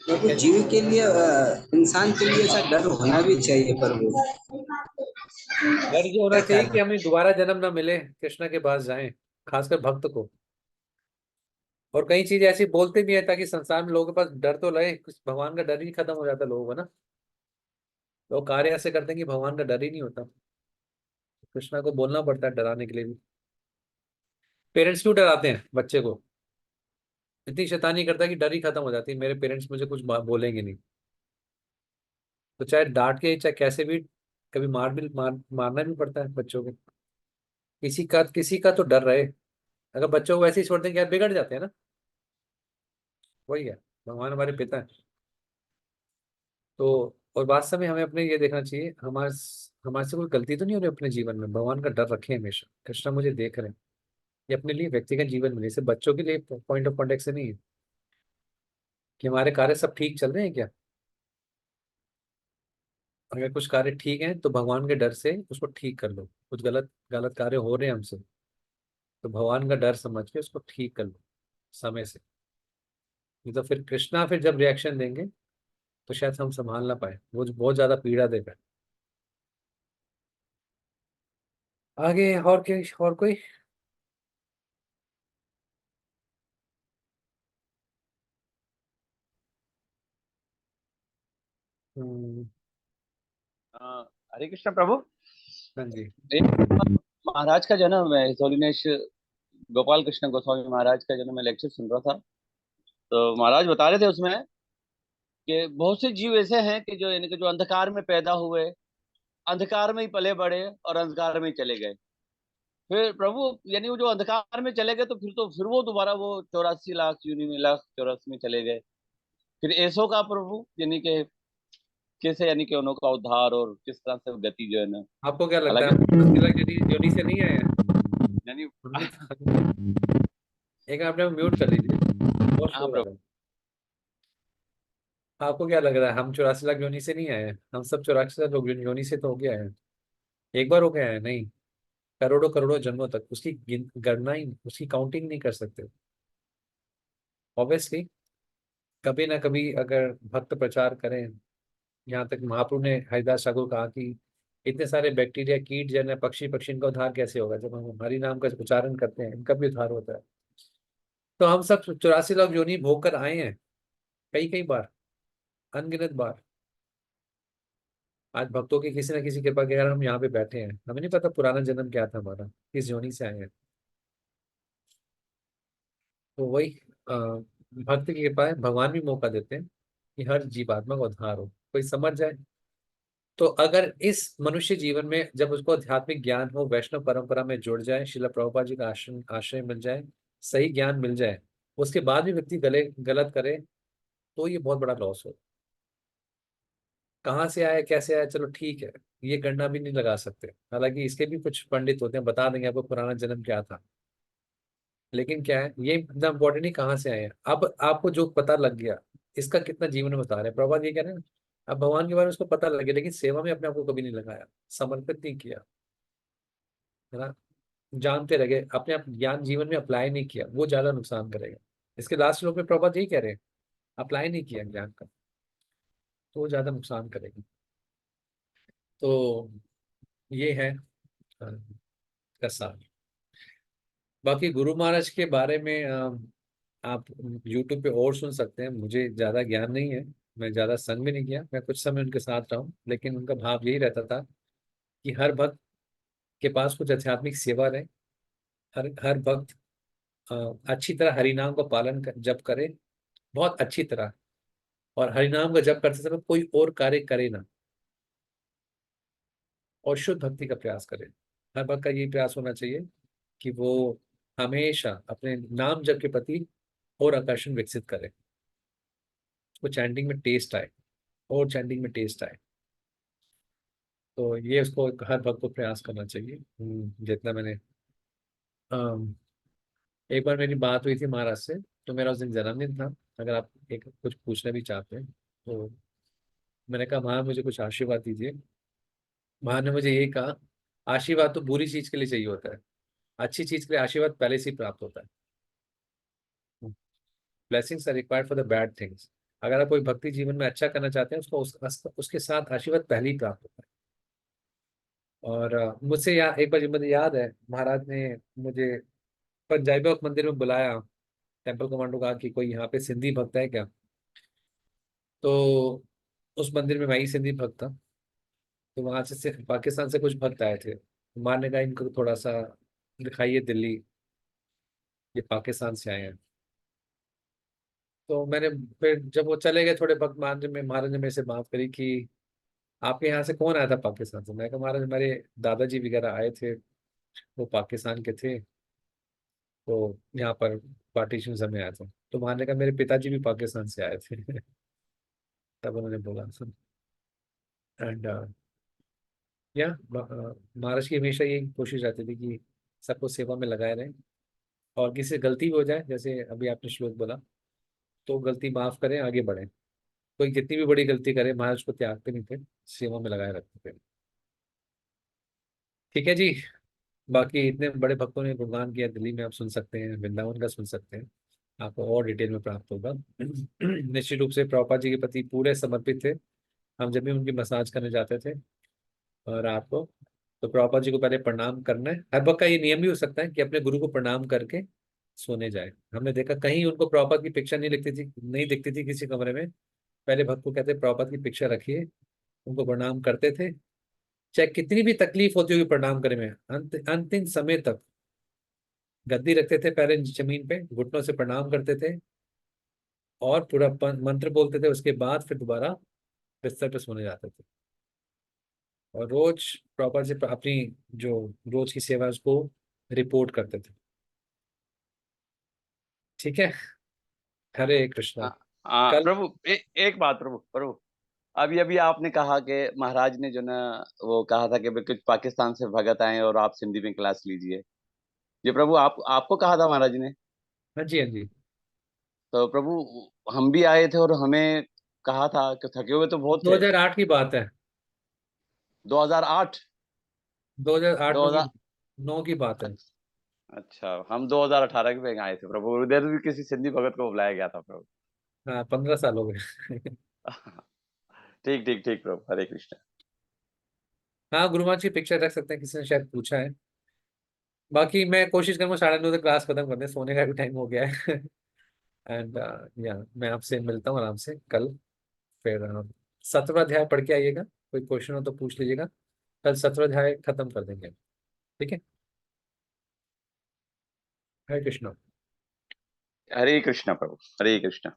प्रभु जीव के लिए इंसान के लिए ऐसा डर होना भी चाहिए प्रभु। डर ये होना क्या चाहिए ख्याल कि है? हमें दोबारा जन्म ना मिले, कृष्ण के पास जाएं, खासकर भक्त को। और कई चीजें ऐसी बोलते भी है ताकि संसार में लोगों के पास डर तो लगे, कुछ भगवान का डर ही खत्म हो जाता है लोगों का ना। लोग कार्य ऐसे करते हैं कि भगवान का डर ही नहीं होता। कृष्णा को बोलना पड़ता है डराने के लिए भी। पेरेंट्स क्यों डराते हैं बच्चे को? इतनी शैतानी करता है कि डर ही खत्म हो जाती है, मेरे पेरेंट्स मुझे कुछ बोलेंगे नहीं। तो चाहे डांट के, चाहे कैसे भी, कभी मारना भी पड़ता है बच्चों को। किसी का तो डर रहे। अगर बच्चों को वैसे ही छोड़ देंगे यार, बिगड़ जाते हैं ना। वही है, भगवान हमारे पिता है। तो और वास्तव में हमें अपने ये देखना चाहिए, हमारे से कोई गलती तो नहीं हो रही अपने जीवन में, भगवान का डर रखें हमेशा, कृष्णा मुझे देख रहे हैं। ये अपने लिए व्यक्तिगत जीवन में नहीं, सिर्फ बच्चों के लिए पॉइंट ऑफ कॉन्टेक्ट से नहीं है कि हमारे कार्य सब ठीक चल रहे हैं क्या। अगर कुछ कार्य ठीक है तो भगवान के डर से उसको ठीक कर लो। कुछ गलत गलत कार्य हो रहे हैं हमसे, तो भगवान का डर समझ के उसको ठीक कर लो समय से। नहीं तो फिर कृष्णा फिर जब रिएक्शन देंगे तो शायद हम संभाल ना पाए, वो जो बहुत ज्यादा पीड़ा देगा। आगे और क्या, और कोई? हम्म, हरे कृष्ण प्रभु। हाँ जी। एक महाराज का जन्म है, हिज होलीनेस गोपाल कृष्ण गोस्वामी महाराज का जन्म, मैं लेक्चर सुन रहा था। तो महाराज बता रहे थे उसमें कि बहुत से जीव ऐसे हैं कि जो यानी कि जो अंधकार में पैदा हुए, अंधकार में ही पले बड़े और अंधकार में ही चले गए। फिर प्रभु यानी वो जो अंधकार में चले गए तो फिर वो दोबारा वो 84 लाख यूनि में, लाख 84 में चले गए। फिर ऐसो का प्रभु यानी कि कैसे यानी कि उनका उद्धार और किस तरह से गति जो है ना। आपको क्या लगता है, हालांकि हम असली योनि से नहीं आए हैं? यानी हमने एक आपने म्यूट कर लीजिए, बहुत हाँ शोर आ प्रभु। रहा है। आपको क्या लग रहा है, हम 84 लाख योनि से नहीं आए हैं? हम सब 84 लाख योनि से तो हो गया है। एक बार हो गया है नहीं, करोड़ों करोड़ों जन्मों तक उसकी गणना ही, उसकी काउंटिंग नहीं कर सकते। ऑब्वियसली कभी ना कभी अगर भक्त प्रचार करें, यहाँ तक महाप्रभु ने हरिदास ठाकुर कहा कि इतने सारे बैक्टीरिया, कीट जन पक्षी पक्षी, इनका उद्धार कैसे होगा जब हम हरि नाम का उच्चारण करते हैं, इनका भी उद्धार होता है। तो हम सब 84 लाख योनि भोग कर आए हैं, कई कई बार, अनगिनत बार। आज भक्तों की किसी न किसी कृपा के कारण हम यहाँ पे बैठे हैं। हमें नहीं पता पुराना जन्म क्या था हमारा, किस योनि से आए हैं। तो वही भक्त की कृपा है, भगवान भी मौका देते हैं कि हर जीवात्मा का उद्धार हो, कोई समझ जाए। तो अगर इस मनुष्य जीवन में जब उसको आध्यात्मिक ज्ञान हो, वैष्णव परंपरा में जुड़ जाए, शिला प्रभुपाद जी का आश्रय मिल जाए, सही ज्ञान मिल जाए, उसके बाद भी व्यक्ति गले गलत करे, तो ये बहुत बड़ा लॉस हो। कहाँ से आया, कैसे आया, चलो ठीक है, ये गणना भी नहीं लगा सकते। हालांकि इसके भी कुछ पंडित होते हैं, बता देंगे आपको पुराना जन्म क्या था। लेकिन क्या है, ये इतना इम्पोर्टेंट नहीं कहाँ से आए हैं। अब आपको जो पता लग गया, इसका कितना जीवन में बता रहे हैं प्रभुपाद ये कह रहे हैं। अब भगवान के बारे में उसको पता लग गया, लेकिन सेवा में अपने आप को कभी नहीं लगाया, समर्पित नहीं किया, है ना। जानते रह गए, अपने आप ज्ञान जीवन में अप्लाई नहीं किया, वो ज्यादा नुकसान करेगा। इसके लास्ट श्लोक में प्रभुपाद यही कह रहे हैं, अप्लाई नहीं किया ज्ञान का तो वो ज्यादा नुकसान करेगा। तो ये है का सार। बाकी गुरु महाराज के बारे में आप यूट्यूब पे और सुन सकते हैं, मुझे ज्यादा ज्ञान नहीं है, मैं ज्यादा संग भी नहीं किया, मैं कुछ समय उनके साथ रहा हूँ, लेकिन उनका भाव यही रहता था कि हर भक्त के पास कुछ आध्यात्मिक सेवा रहे, हर हर भक्त अच्छी तरह हरिनाम का पालन जप करे, बहुत अच्छी तरह, और हरिनाम का जप करते समय कोई और कार्य करे ना, और शुद्ध भक्ति का प्रयास करे। हर भक्त का यही प्रयास होना चाहिए कि वो हमेशा अपने नाम जप के प्रति और आकर्षण विकसित करे, उसको चैंटिंग में टेस्ट आए, और चैंटिंग में टेस्ट आए। तो ये उसको हर भक्त को प्रयास करना चाहिए। जितना मैंने एक बार मेरी बात हुई थी महाराज से, तो मेरा उस दिन जन्मदिन था, अगर आप एक कुछ पूछना भी चाहते हैं तो मैंने कहा महाराज मुझे कुछ आशीर्वाद दीजिए। महाराज ने मुझे यही कहा, आशीर्वाद तो बुरी चीज के लिए चाहिए होता है, अच्छी चीज के लिए आशीर्वाद पहले से ही प्राप्त होता है। Blessings are required for the bad things. अगर आप कोई भक्ति जीवन में अच्छा करना चाहते हैं, उसको उसके साथ आशीर्वाद पहले ही प्राप्त होता है। और मुझसे एक बार मुझे याद है, महाराज ने मुझे पंजाबी बाग मंदिर में बुलाया, टेम्पल कमांडो कहा कि कोई यहाँ पे सिंधी भक्त है क्या, तो उस मंदिर में मैं ही सिंधी भक्त था। तो वहां से सिर्फ पाकिस्तान से कुछ भक्त आए थे, मारने का इनको थोड़ा सा दिखाइए दिल्ली, ये पाकिस्तान से आए हैं। तो मैंने फिर जब वो चले गए थोड़े भक्त, महाराज ने मेरे से बात करी कि आपके यहाँ से कौन आया था पाकिस्तान से। मैं कहा महाराज हमारे दादाजी वगैरह आए थे, वो पाकिस्तान के थे, तो यहाँ पर पार्टीशन समय आया था। तो महाराज ने कहा मेरे पिताजी भी पाकिस्तान से आए थे। तब उन्होंने बोला सुन। एंड या महाराज की हमेशा यही कोशिश रहती थी कि सबको सेवा में लगाए रहें, और किसी से गलती भी हो जाए, जैसे अभी आपने श्लोक बोला, तो गलती माफ करें, आगे बढ़ें। कोई कितनी भी बड़ी गलती करे, महाराज को त्यागते नहीं थे, सेवा में लगाए रखते थे। ठीक है जी। बाकी इतने बड़े भक्तों ने गुणगान किया, दिल्ली में आप सुन सकते हैं, वृंदावन का सुन सकते हैं, आपको और डिटेल में प्राप्त होगा। निश्चित रूप से प्रभुपाद जी के प्रति पूरे समर्पित थे हम, जब भी उनकी मसाज करने जाते थे। और आपको तो प्रभुपाद जी को पहले प्रणाम करना है। हर भक्त का ये नियम भी हो सकता है कि अपने गुरु को प्रणाम करके सोने जाए। हमने देखा कहीं उनको प्रभुपाद की पिक्चर नहीं दिखती थी किसी कमरे में, पहले भक्त को कहते प्रभुपाद की पिक्चर रखिए, उनको प्रणाम करते थे, चाहे कितनी भी तकलीफ होती होगी प्रणाम करने में, अंतिम समय तक गद्दी रखते थे, पैर जमीन पे घुटनों से प्रणाम करते थे, और पूरा मंत्र बोलते थे, उसके बाद फिर दोबारा बिस्तर पे सोने जाते थे। और रोज प्रॉपर से अपनी जो रोज की सेवा है उसको रिपोर्ट करते थे। ठीक है। हरे कृष्णा। कल प्रभु एक बात प्रभु प्रभु, अभी अभी आपने कहा कि महाराज ने जो ना वो कहा था कि कुछ पाकिस्तान से भगत आए और आप सिंधी में क्लास लीजिए। ये प्रभु आपको कहा था महाराज ने? हाँ जी, हाँ जी। तो प्रभु हम भी आए थे और हमें कहा था कि थके हुए तो बहुत थे। 2008 की बात है। 2008? 2008 2000? 9 की बात है। अच्छा, हम 2018 में आए थे प्रभु, उधर भी किसी सिंधी भगत को बुलाया गया था प्रभु। हाँ, 15 साल हो गए। ठीक ठीक ठीक प्रभु, हरे कृष्ण। हाँ, गुरुमान की पिक्चर रख सकते हैं, किसी ने शायद पूछा है। बाकी मैं कोशिश करूंगा 9:30 तक क्लास खत्म करने, सोने का भी टाइम हो गया है। एंड या मैं आपसे मिलता हूँ आराम से कल। फिर 17वां अध्याय पढ़ के आइएगा, कोई क्वेश्चन हो तो पूछ लीजिएगा, कल 17वां अध्याय खत्म कर देंगे। ठीक है। हरे कृष्णा। हरे कृष्ण प्रभु, हरे कृष्ण।